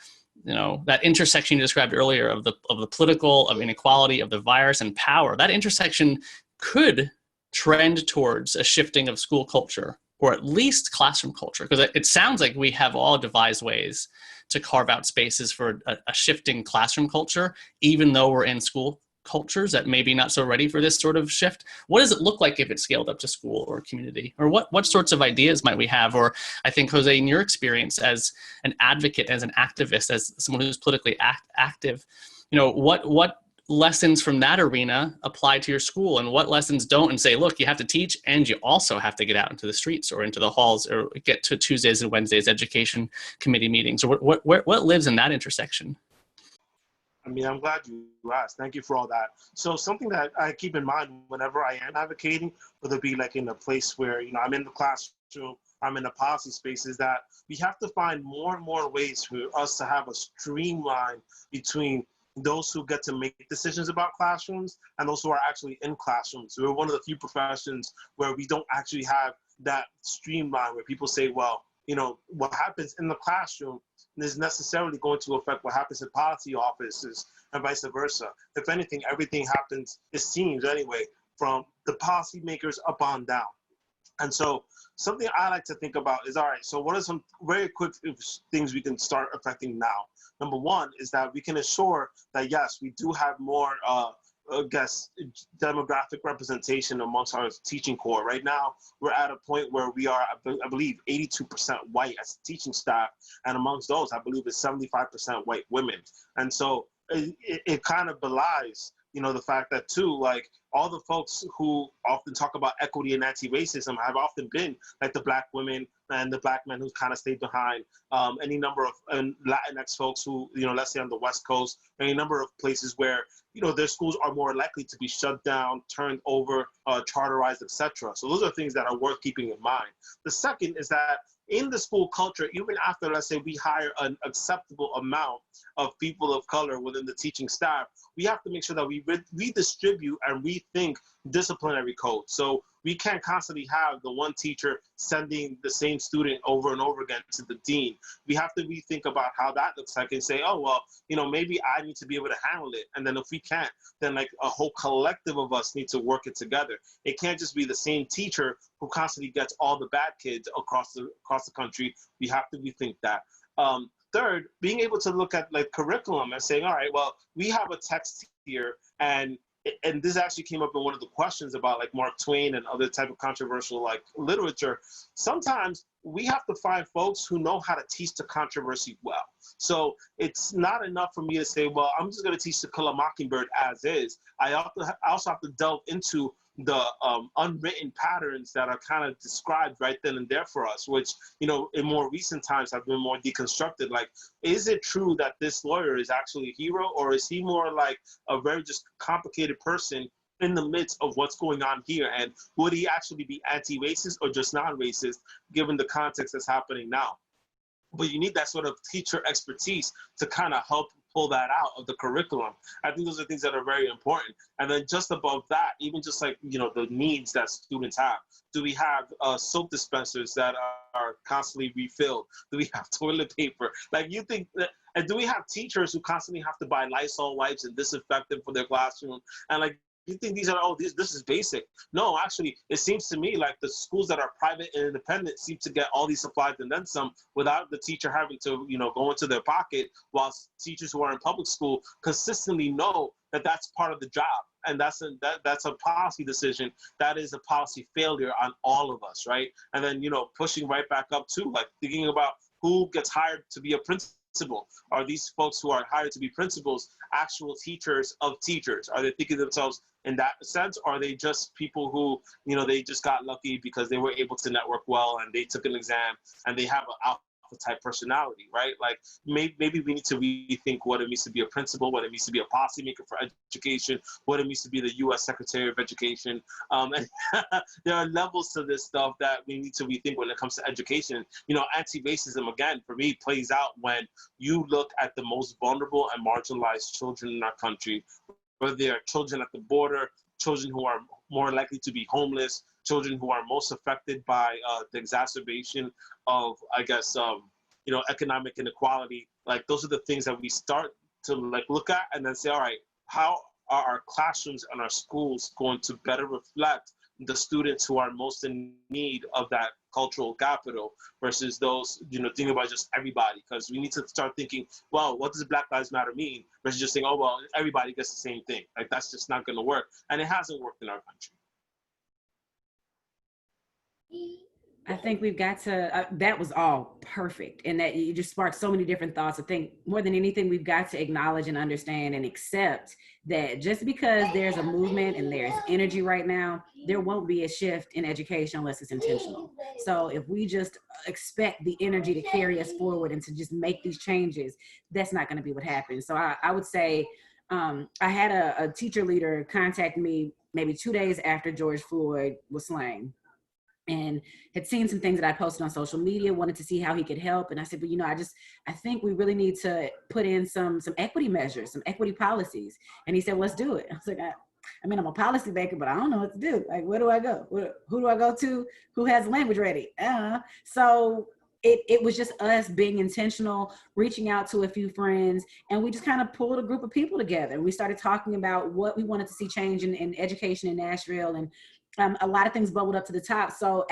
that intersection you described earlier of the political, of inequality, of the virus and power? That intersection could trend towards a shifting of school culture, or at least classroom culture, because it sounds like we have all devised ways to carve out spaces for a shifting classroom culture, even though we're in school cultures that maybe not so ready for this sort of shift. What does it look like if it's scaled up to school or community? Or what sorts of ideas might we have? Or I think, Jose, in your experience as an advocate, as an activist, as someone who's politically active, what lessons from that arena apply to your school, and what lessons don't, and say, look, you have to teach, and you also have to get out into the streets or into the halls, or get to Tuesdays and Wednesdays education committee meetings, or what lives in that intersection? I'm glad you asked. Thank you for all that. So something that I keep in mind whenever I am advocating, whether it be like in a place where, I'm in the classroom, I'm in a policy space, is that we have to find more and more ways for us to have a streamline between those who get to make decisions about classrooms and those who are actually in classrooms. We're one of the few professions where we don't actually have that streamline, where people say, well, what happens in the classroom is necessarily going to affect what happens in policy offices and vice versa. If anything, everything happens, it seems anyway, from the policymakers up on down. And so something I like to think about is, all right, so what are some very quick things we can start affecting now? Number one is that we can assure that, yes, we do have more, demographic representation amongst our teaching corps. Right now, we're at a point where we are, I believe, 82% white as teaching staff. And amongst those, I believe it's 75% white women. And so it kind of belies, the fact that, too, like, all the folks who often talk about equity and anti-racism have often been like the Black women and the Black men who kind of stayed behind, any number of Latinx folks who, let's say on the West Coast, any number of places where, their schools are more likely to be shut down, turned over, charterized, etc. So those are things that are worth keeping in mind. The second is that in the school culture, even after, let's say, we hire an acceptable amount of people of color within the teaching staff, we have to make sure that we redistribute and rethink disciplinary code. So we can't constantly have the one teacher sending the same student over and over again to the dean. We have to rethink about how that looks like and say, oh, well, maybe I need to be able to handle it. And then if we can't, then like a whole collective of us need to work it together. It can't just be the same teacher who constantly gets all the bad kids across the country. We have to rethink that. Third, being able to look at like curriculum and saying, all right, well, we have a text here, and and this actually came up in one of the questions about like Mark Twain and other type of controversial like literature. Sometimes we have to find folks who know how to teach the controversy well. So it's not enough for me to say, well, I'm just going to teach To Kill a Mockingbird as is. I also have to delve into the unwritten patterns that are kind of described right then and there for us, which, you know, in more recent times have been more deconstructed. Like, is it true that this lawyer is actually a hero, or is he more like a very just complicated person in the midst of what's going on here? And would he actually be anti-racist or just non-racist given the context that's happening now? But you need that sort of teacher expertise to kind of help pull that out of the curriculum. I think those are things that are very important. And then just above that, even just like, you know, the needs that students have. Do we have soap dispensers that are constantly refilled? Do we have toilet paper? Like, you think that, and do we have teachers who constantly have to buy Lysol wipes and disinfectant for their classroom? And like, you think these are, oh, this is basic. No, actually, it seems to me like the schools that are private and independent seem to get all these supplies and then some without the teacher having to, you know, go into their pocket, while teachers who are in public school consistently know that that's part of the job. And that's a policy decision. That is a policy failure on all of us, right? And then, you know, pushing right back up too, like thinking about who gets hired to be a principal. Are these folks who are hired to be principals actual teachers of teachers? Are they thinking of themselves in that sense? Or are they just people who, you know, they just got lucky because they were able to network well and they took an exam and they have an alpha type personality, right? Like, maybe we need to rethink what it means to be a principal, what it means to be a policymaker for education, what it means to be the U.S. Secretary of Education. And there are levels to this stuff that we need to rethink when it comes to education. You know, anti-racism, again, for me, plays out when you look at the most vulnerable and marginalized children in our country, whether they are children at the border, children who are more likely to be homeless, children who are most affected by the exacerbation of, I guess, you know, economic inequality. Like, those are the things that we start to like look at and then say, all right, how are our classrooms and our schools going to better reflect the students who are most in need of that cultural capital versus those, you know, thinking about just everybody? Because we need to start thinking, well, what does Black Lives Matter mean? Versus just saying, oh, well, everybody gets the same thing. Like, that's just not going to work. And it hasn't worked in our country. I think we've got to, that was all perfect. And that you just sparked so many different thoughts. I think more than anything, we've got to acknowledge and understand and accept that just because there's a movement and there's energy right now, there won't be a shift in education unless it's intentional. So if we just expect the energy to carry us forward and to just make these changes, that's not going to be what happens. So I would say, I had a teacher leader contact me maybe 2 days after George Floyd was slain, and had seen some things that I posted on social media, wanted to see how he could help. And I said, but, you know, I think we really need to put in some equity measures, some equity policies. And he said, well, let's do it. I was like, I mean, I'm a policy maker, but I don't know what to do. Like, where do I go? Who do I go to? Who has language ready? So it was just us being intentional, reaching out to a few friends, and we just kind of pulled a group of people together. And we started talking about what we wanted to see change in education in Nashville. And a lot of things bubbled up to the top. So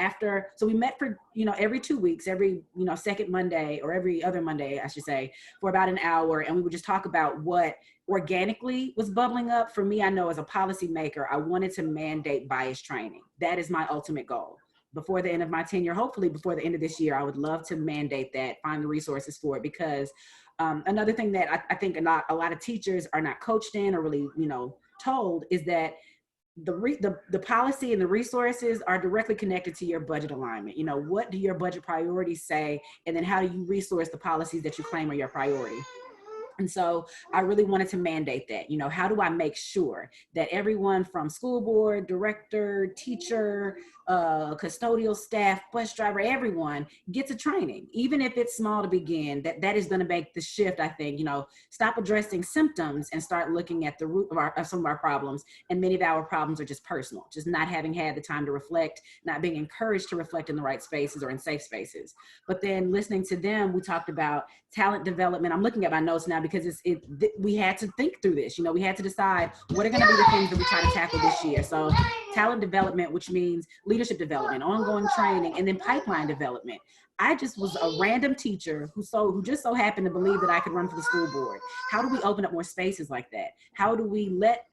we met for, you know, every 2 weeks, every, you know, second Monday or every other Monday, I should say, for about an hour. And we would just talk about what organically was bubbling up. For me, I know as a policymaker, I wanted to mandate bias training. That is my ultimate goal. Before the end of my tenure, hopefully before the end of this year, I would love to mandate that, find the resources for it, because another thing that I think a lot of teachers are not coached in or really, you know, told is that the policy and the resources are directly connected to your budget alignment. You know, what do your budget priorities say? And then how do you resource the policies that you claim are your priority? And so I really wanted to mandate that. You know, how do I make sure that everyone from school board, director, teacher, custodial staff, bus driver, everyone gets a training, even if it's small to begin, that is going to make the shift. I think, you know, stop addressing symptoms and start looking at the root of some of our problems. And many of our problems are just personal, just not having had the time to reflect, not being encouraged to reflect in the right spaces or in safe spaces. But then listening to them, we talked about talent development. I'm looking at my notes now because we had to think through this. You know, we had to decide what are going to be the things that we try to tackle this year. So talent development, which means leadership development, ongoing training, and then pipeline development. I just was a random teacher who just so happened to believe that I could run for the school board. How do we open up more spaces like that? How do we let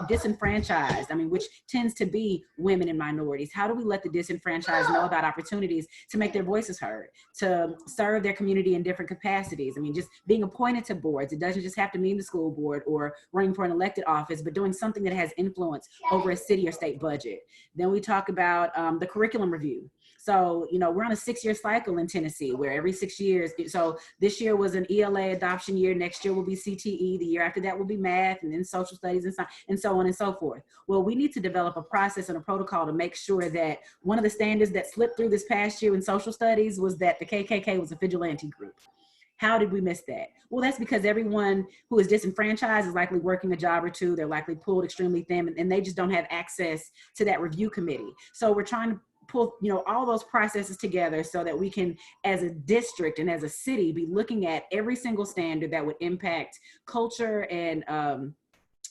disenfranchised, which tends to be women and minorities, how do we let the disenfranchised know about opportunities to make their voices heard, to serve their community in different capacities? Just being appointed to boards, it doesn't just have to mean the school board or running for an elected office, but doing something that has influence over a city or state budget. Then we talk about the curriculum review. So, we're on a 6-year cycle in Tennessee where every 6 years, so this year was an ELA adoption year, next year will be CTE, the year after that will be math, and then social studies and so on and so forth. Well, we need to develop a process and a protocol to make sure that one of the standards that slipped through this past year in social studies was that the KKK was a vigilante group. How did we miss that? Well, that's because everyone who is disenfranchised is likely working a job or two. They're likely pulled extremely thin, and they just don't have access to that review committee. So we're trying to pull, all those processes together so that we can, as a district and as a city, be looking at every single standard that would impact culture and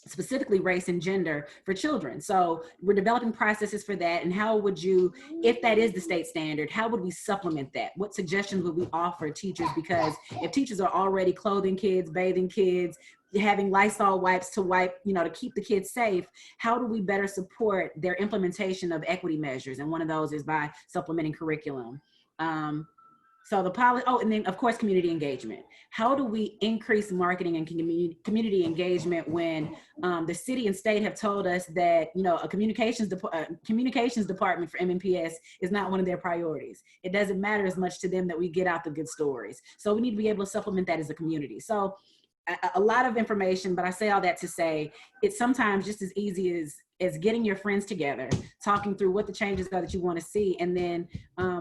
specifically race and gender for children. So we're developing processes for that. And how would you, if that is the state standard, how would we supplement that? What suggestions would we offer teachers? Because if teachers are already clothing kids, bathing kids, having Lysol wipes to wipe, to keep the kids safe, how do we better support their implementation of equity measures? And one of those is by supplementing curriculum. So and then of course, community engagement. How do we increase marketing and community engagement when the city and state have told us that, a communications department for MNPS is not one of their priorities? It doesn't matter as much to them that we get out the good stories. So we need to be able to supplement that as a community. So a lot of information, but I say all that to say it's sometimes just as easy as getting your friends together, talking through what the changes are that you want to see, and then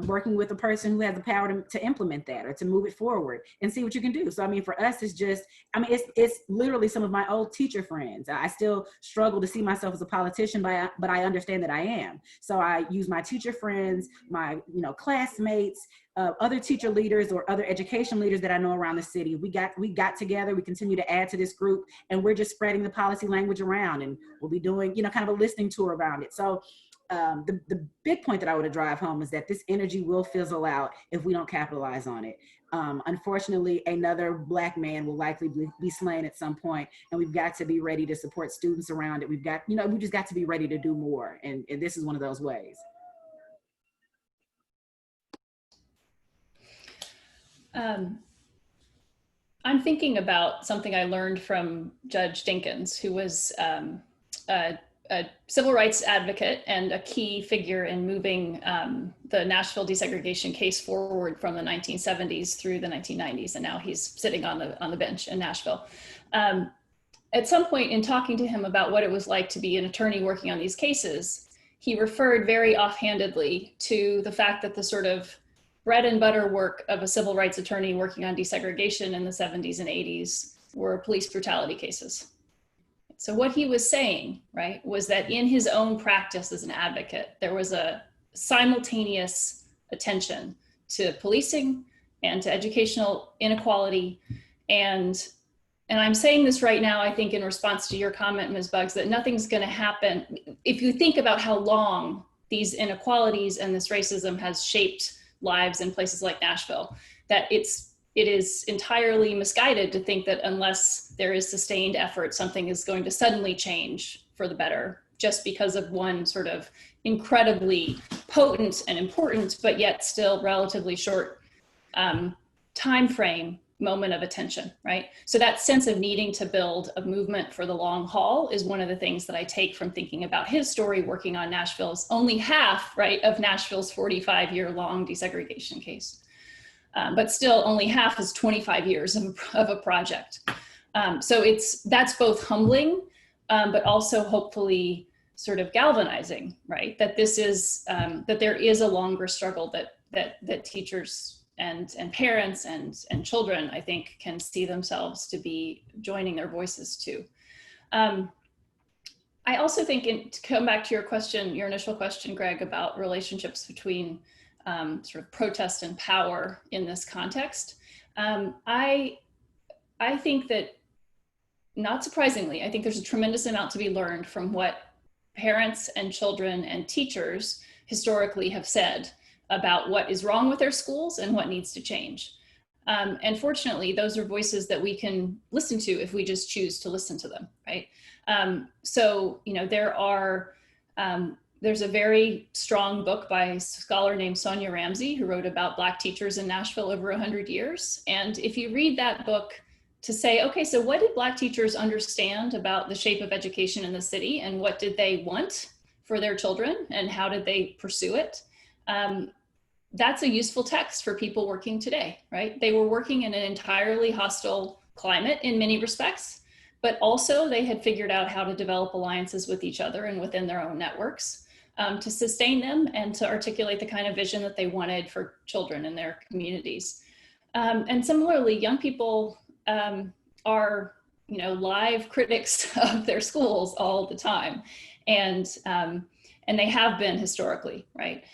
working with a person who has the power to implement that or to move it forward and see what you can do. So, for us, it's just, it's literally some of my old teacher friends. I still struggle to see myself as a politician, but I understand that I am. So I use my teacher friends, my, classmates, other teacher leaders or other education leaders that I know around the city. We got together, we continue to add to this group, and we're just spreading the policy language around, and we'll be doing, kind of a listening tour around it. So the big point that I want to drive home is that this energy will fizzle out if we don't capitalize on it. Unfortunately, another Black man will likely be slain at some point, and we've got to be ready to support students around it. We just got to be ready to do more, and this is one of those ways. I'm thinking about something I learned from Judge Dinkins, who was a civil rights advocate and a key figure in moving the Nashville desegregation case forward from the 1970s through the 1990s, and now he's sitting on the bench in Nashville. At some point in talking to him about what it was like to be an attorney working on these cases, he referred very offhandedly to the fact that the sort of bread and butter work of a civil rights attorney working on desegregation in the 70s and 80s were police brutality cases. So what he was saying, right, was that in his own practice as an advocate, there was a simultaneous attention to policing and to educational inequality. And I'm saying this right now, I think in response to your comment, Ms. Buggs, that nothing's gonna happen. If you think about how long these inequalities and this racism has shaped lives in places like Nashville, that it is entirely misguided to think that unless there is sustained effort, something is going to suddenly change for the better just because of one sort of incredibly potent and important, but yet still relatively short time frame moment of attention, right? So that sense of needing to build a movement for the long haul is one of the things that I take from thinking about his story working on Nashville's only half, right, of Nashville's 45-year-long desegregation case. But still only half is 25 years of a project. So that's both humbling, but also hopefully sort of galvanizing, right? That this is, that there is a longer struggle that teachers and parents and children, I think, can see themselves to be joining their voices to. I also think, to come back to your question, your initial question, Greg, about relationships between sort of protest and power in this context, I think that, not surprisingly, I think there's a tremendous amount to be learned from what parents and children and teachers historically have said about what is wrong with their schools and what needs to change. And fortunately, those are voices that we can listen to if we just choose to listen to them, right? So, you know, there's a very strong book by a scholar named Sonia Ramsey who wrote about Black teachers in Nashville over 100 years. And if you read that book to say, okay, so what did Black teachers understand about the shape of education in the city, and what did they want for their children, and how did they pursue it? That's a useful text for people working today, right? They were working in an entirely hostile climate in many respects, but also they had figured out how to develop alliances with each other and within their own networks to sustain them and to articulate the kind of vision that they wanted for children in their communities. And similarly, young people are, you know, live critics of their schools all the time, and they have been historically, right?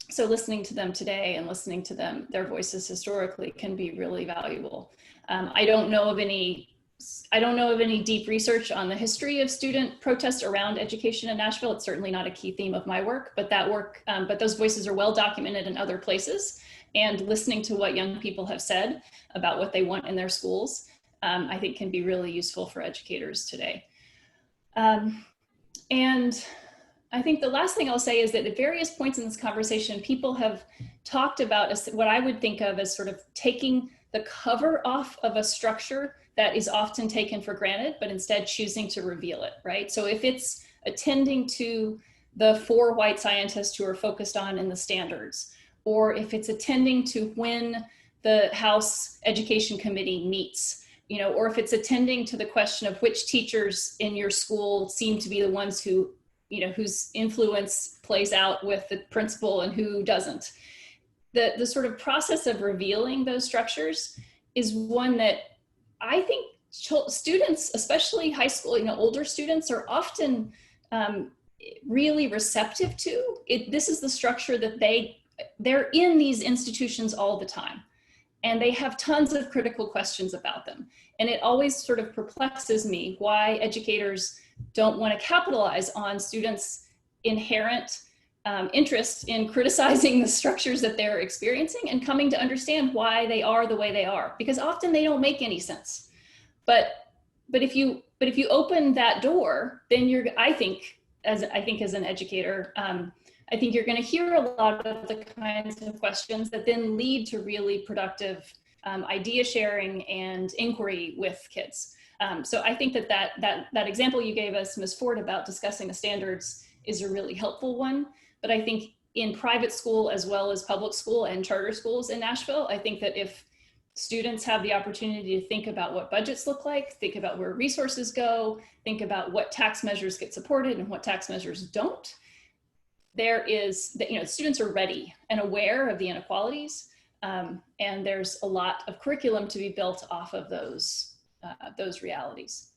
So listening to them today and listening to their voices historically can be really valuable. I don't know of any deep research on the history of student protest around education in Nashville. It's certainly not a key theme of my work, but but those voices are well documented in other places. And listening to what young people have said about what they want in their schools, I think can be really useful for educators today. And I think the last thing I'll say is that at various points in this conversation, people have talked about what I would think of as sort of taking the cover off of a structure that is often taken for granted, but instead choosing to reveal it, right? So if it's attending to the 4 white scientists who are focused on in the standards, or if it's attending to when the House Education Committee meets, you know, or if it's attending to the question of which teachers in your school seem to be the ones who, you know, whose influence plays out with the principal and who doesn't. The sort of process of revealing those structures is one that I think students, especially high school, you know, older students, are often really receptive to. This is the structure that they're in these institutions all the time, and they have tons of critical questions about them. And it always sort of perplexes me why educators don't want to capitalize on students' inherent interest in criticizing the structures that they're experiencing and coming to understand why they are the way they are, because often they don't make any sense. But if you open that door, then I think as an educator, I think you're going to hear a lot of the kinds of questions that then lead to really productive idea sharing and inquiry with kids. So I think that example you gave us, Ms. Ford, about discussing the standards is a really helpful one. But I think in private school as well as public school and charter schools in Nashville, I think that if students have the opportunity to think about what budgets look like, think about where resources go, think about what tax measures get supported and what tax measures don't, students are ready and aware of the inequalities, and there's a lot of curriculum to be built off of those realities.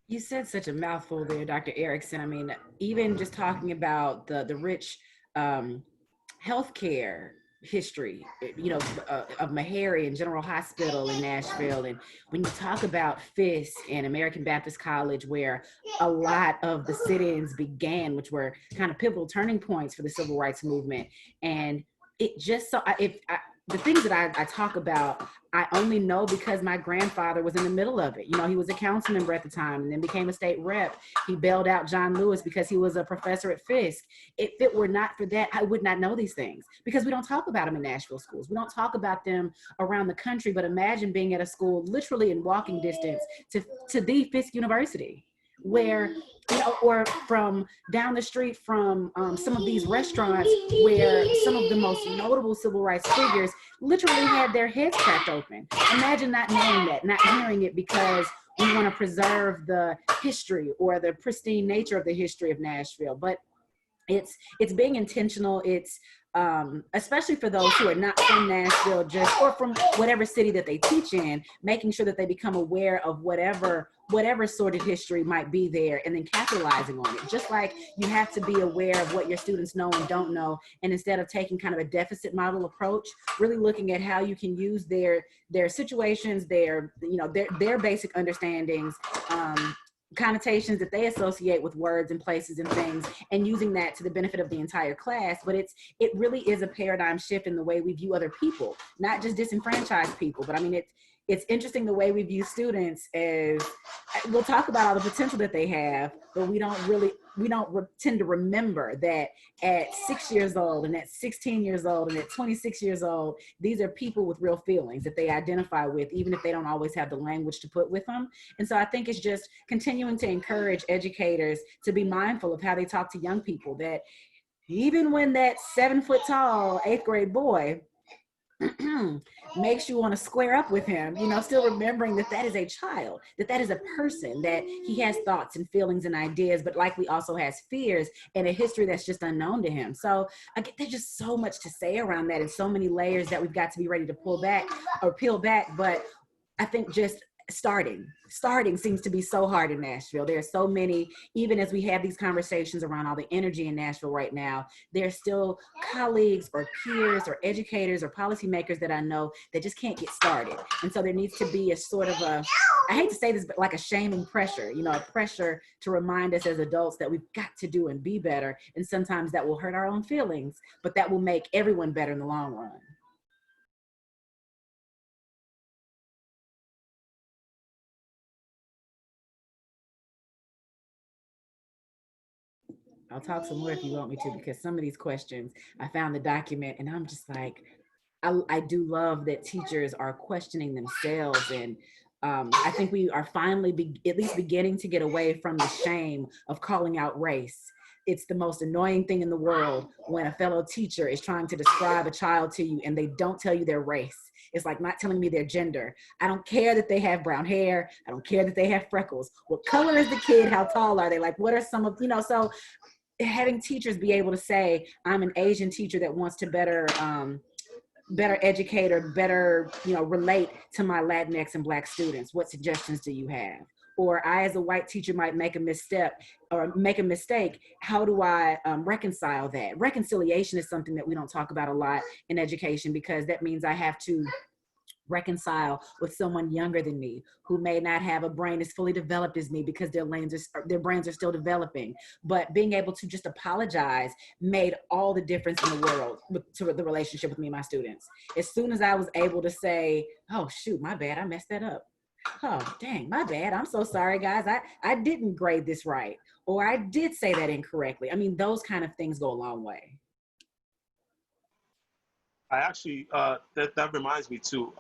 You said such a mouthful there, Dr. Erickson. I mean, even just talking about the rich healthcare history, you know, of Meharry and General Hospital in Nashville. And when you talk about Fisk and American Baptist College, where a lot of the sit-ins began, which were kind of pivotal turning points for the civil rights movement. And it just, the things that I talk about, I only know because my grandfather was in the middle of it. You know, he was a council member at the time and then became a state rep. He bailed out John Lewis because he was a professor at Fisk. If it were not for that, I would not know these things, because we don't talk about them in Nashville schools. We don't talk about them around the country, but imagine being at a school literally in walking distance to the Fisk University, where, you know, or from down the street from some of these restaurants where some of the most notable civil rights figures literally had their heads cracked open. Imagine not knowing that, not hearing it, because we want to preserve the history or the pristine nature of the history of Nashville. But it's being intentional. It's especially for those who are not from Nashville, or from whatever city that they teach in, making sure that they become aware of whatever sort of history might be there, and then capitalizing on it. Just like you have to be aware of what your students know and don't know, and instead of taking kind of a deficit model approach, really looking at how you can use their situations, their basic understandings, connotations that they associate with words and places and things, and using that to the benefit of the entire class. But it really is a paradigm shift in the way we view other people, not just disenfranchised people. But I mean, it's interesting the way we view students as, we'll talk about all the potential that they have, but we don't tend to remember that at 6 years old and at 16 years old and at 26 years old, these are people with real feelings that they identify with, even if they don't always have the language to put with them. And so I think it's just continuing to encourage educators to be mindful of how they talk to young people, that even when that 7 foot tall 8th grade boy makes you want to square up with him, still remembering that that is a child, that is a person, that he has thoughts and feelings and ideas, but likely also has fears and a history that's just unknown to him. So there's just so much to say around that, and so many layers that we've got to be ready to peel back. But I think just starting seems to be so hard in Nashville. There are so many, even as we have these conversations around all the energy in Nashville right now, there's still colleagues or peers or educators or policymakers that I know that just can't get started. And so there needs to be a sort of I hate to say this, but like a shaming pressure, a pressure to remind us as adults that we've got to do and be better. And sometimes that will hurt our own feelings, but that will make everyone better in the long run. I'll talk some more if you want me to, because some of these questions, I found the document and I'm just like, I do love that teachers are questioning themselves. And I think we are finally at least beginning to get away from the shame of calling out race. It's the most annoying thing in the world when a fellow teacher is trying to describe a child to you and they don't tell you their race. It's like not telling me their gender. I don't care that they have brown hair. I don't care that they have freckles. What color is the kid? How tall are they? Like, what are some of, so having teachers be able to say, I'm an Asian teacher that wants to better educate or better, relate to my Latinx and Black students. What suggestions do you have? Or I, as a white teacher, might make a misstep or make a mistake. How do I reconcile that? Reconciliation is something that we don't talk about a lot in education, because that means I have to reconcile with someone younger than me who may not have a brain as fully developed as me, because their brains are still developing. But being able to just apologize made all the difference in the world to the relationship with me and my students. As soon as I was able to say, oh shoot, my bad, I messed that up. Oh dang, my bad, I'm so sorry guys, I didn't grade this right, or I did say that incorrectly. I mean, those kind of things go a long way. I actually, that reminds me too.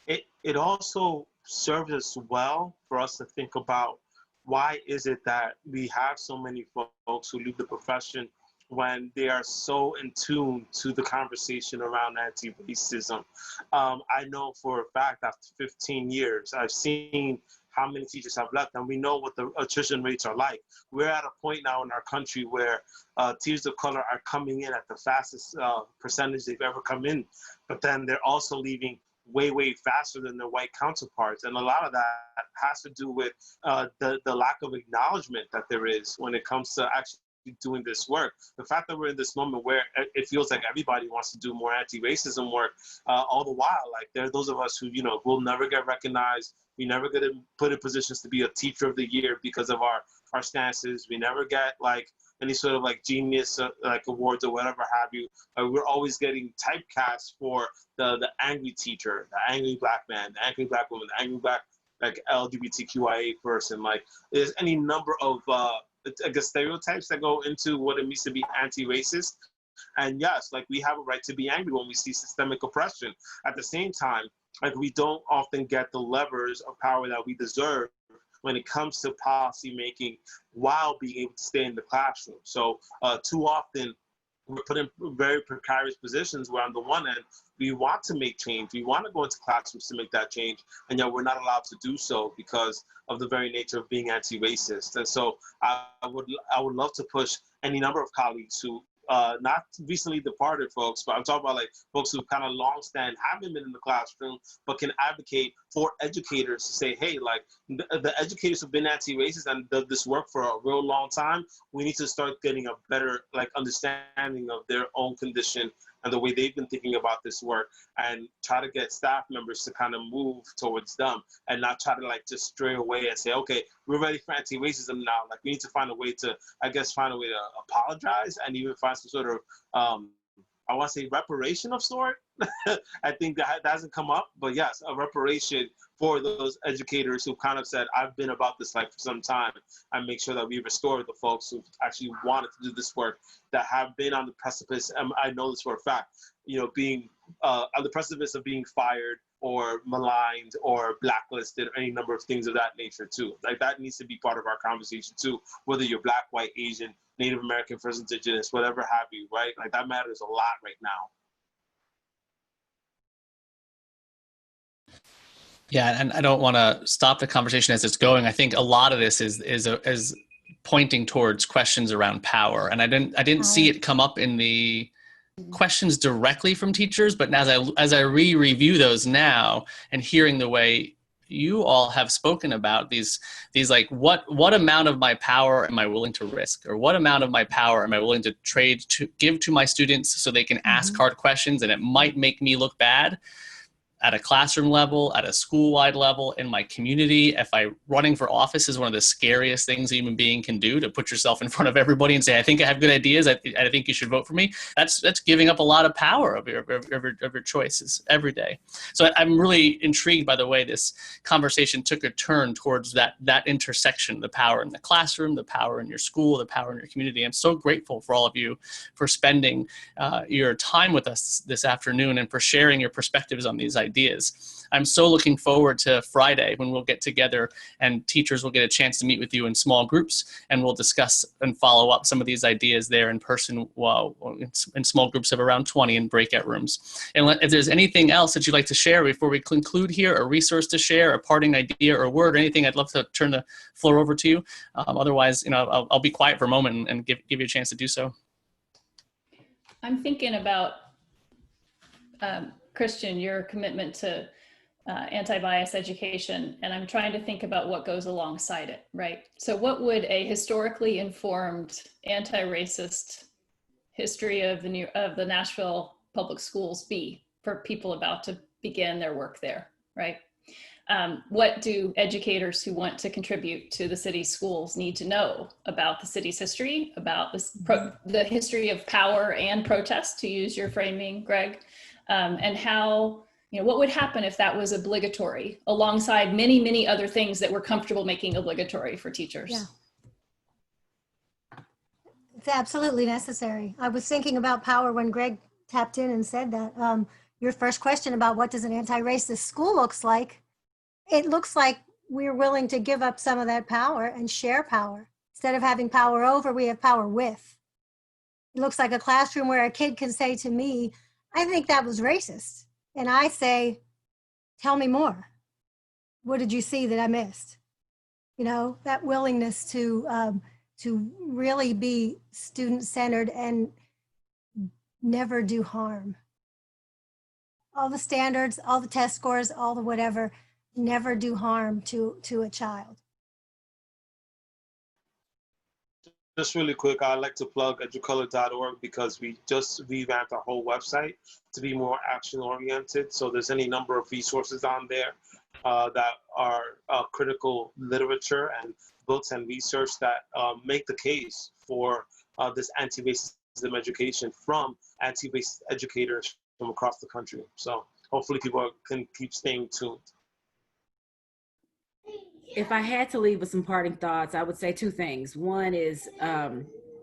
It also serves us well for us to think about, why is it that we have so many folks who leave the profession when they are so in tune to the conversation around anti-racism. I know for a fact, after 15 years, I've seen how many teachers have left, and we know what the attrition rates are like. We're at a point now in our country where teachers of color are coming in at the fastest percentage they've ever come in, but then they're also leaving way, way faster than their white counterparts. And a lot of that has to do with the lack of acknowledgement that there is when it comes to actually doing this work. The fact that we're in this moment where it feels like everybody wants to do more anti-racism work, all the while, like there are those of us who, you know, will never get recognized. We never get put in positions to be a teacher of the year because of our stances. We never get like any sort of like genius like awards or whatever have you. We're always getting typecast for the angry teacher, the angry black man, the angry black woman, the angry black like LGBTQIA person. Like there's any number of I guess stereotypes that go into what it means to be anti-racist. And yes, like we have a right to be angry when we see systemic oppression. At the same time, like we don't often get the levers of power that we deserve when it comes to policy making while being able to stay in the classroom. So too often we're put in very precarious positions where on the one end, we want to make change. We want to go into classrooms to make that change, and yet we're not allowed to do so because of the very nature of being anti-racist. And so I would love to push any number of colleagues who not recently departed folks, but I'm talking about like folks who kind of long stand, haven't been in the classroom, but can advocate for educators to say, hey, like the educators have been anti-racist and done this work for a real long time. We need to start getting a better like understanding of their own condition and the way they've been thinking about this work, and try to get staff members to kind of move towards them and not try to like just stray away and say, okay, we're ready for anti-racism now. Like we need to find a way to, I guess, find a way to apologize and even find some sort of, I want to say reparation of sort. I think that hasn't come up, but yes, a reparation for those educators who kind of said, I've been about this life for some time, and make sure that we restore the folks who actually wanted to do this work, that have been on the precipice, and I know this for a fact, you know, being on the precipice of being fired or maligned or blacklisted or any number of things of that nature too. Like that needs to be part of our conversation too, whether you're Black, white, Asian, Native American, First Indigenous, whatever have you, right? Like that matters a lot right now. Yeah, and I don't want to stop the conversation as it's going. I think a lot of this is pointing towards questions around power, and I didn't see it come up in the questions directly from teachers, but as I review those now and hearing the way you all have spoken about these like what amount of my power am I willing to risk, or what amount of my power am I willing to trade to give to my students so they can ask hard questions, and it might make me look bad at a classroom level, at a school-wide level, in my community. If running for office is one of the scariest things a human being can do, to put yourself in front of everybody and say, I think I have good ideas, I think you should vote for me. That's giving up a lot of power of your choices every day. So I'm really intrigued by the way this conversation took a turn towards that intersection, the power in the classroom, the power in your school, the power in your community. I'm so grateful for all of you for spending your time with us this afternoon and for sharing your perspectives on these ideas. I'm so looking forward to Friday when we'll get together and teachers will get a chance to meet with you in small groups, and we'll discuss and follow up some of these ideas there in person, in small groups of around 20 in breakout rooms. And if there's anything else that you'd like to share before we conclude here, a resource to share, a parting idea or a word, or anything, I'd love to turn the floor over to you. Otherwise, I'll be quiet for a moment and give you a chance to do so. I'm thinking about Christian, your commitment to anti-bias education, and I'm trying to think about what goes alongside it, right? So what would a historically informed anti-racist history of the Nashville public schools be for people about to begin their work there, right? What do educators who want to contribute to the city's schools need to know about the city's history, about the history of power and protest, to use your framing, Greg? And how, what would happen if that was obligatory alongside many, many other things that we're comfortable making obligatory for teachers? Yeah. It's absolutely necessary. I was thinking about power when Greg tapped in and said that. Your first question about what does an anti-racist school looks like, it looks like we're willing to give up some of that power and share power. Instead of having power over, we have power with. It looks like a classroom where a kid can say to me, I think that was racist. And I say, tell me more. What did you see that I missed? That willingness to really be student-centered and never do harm. All the standards, all the test scores, all the whatever, never do harm to a child. Just really quick, I'd like to plug educolor.org because we just revamped our whole website to be more action-oriented. So there's any number of resources on there that are critical literature and books and research that make the case for this anti-racism education from anti-racist educators from across the country. So hopefully people can keep staying tuned. If I had to leave with some parting thoughts, I would say two things. One is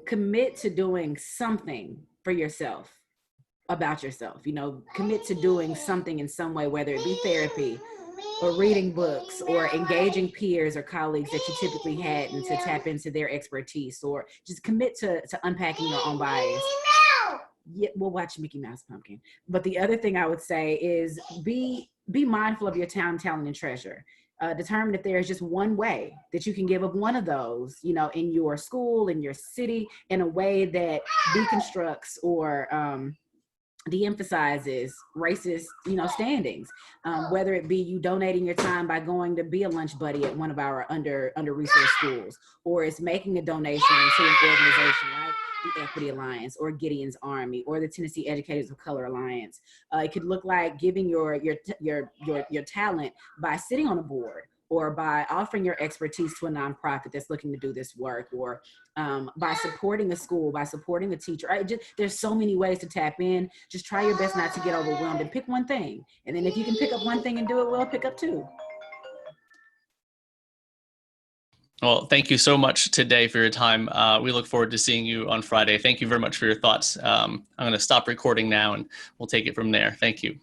commit to doing something for yourself, about yourself. Commit to doing something in some way, whether it be therapy or reading books or engaging peers or colleagues that you typically hadn't, to tap into their expertise, or just commit to unpacking your own bias. Yeah, we'll watch Mickey Mouse Pumpkin. But the other thing I would say is be mindful of your time, talent, and treasure. Determine if there's just one way that you can give up one of those, in your school, in your city, in a way that deconstructs or de-emphasizes racist, standings. Whether it be you donating your time by going to be a lunch buddy at one of our under-resourced schools, or it's making a donation to an organization, right? the Equity Alliance or Gideon's Army or the Tennessee Educators of Color Alliance. It could look like giving your talent by sitting on a board, or by offering your expertise to a nonprofit that's looking to do this work, or by supporting a school, by supporting a teacher. There's so many ways to tap in. Just try your best not to get overwhelmed and pick one thing. And then if you can pick up one thing and do it well, pick up two. Well, thank you so much today for your time. We look forward to seeing you on Friday. Thank you very much for your thoughts. I'm going to stop recording now and we'll take it from there. Thank you.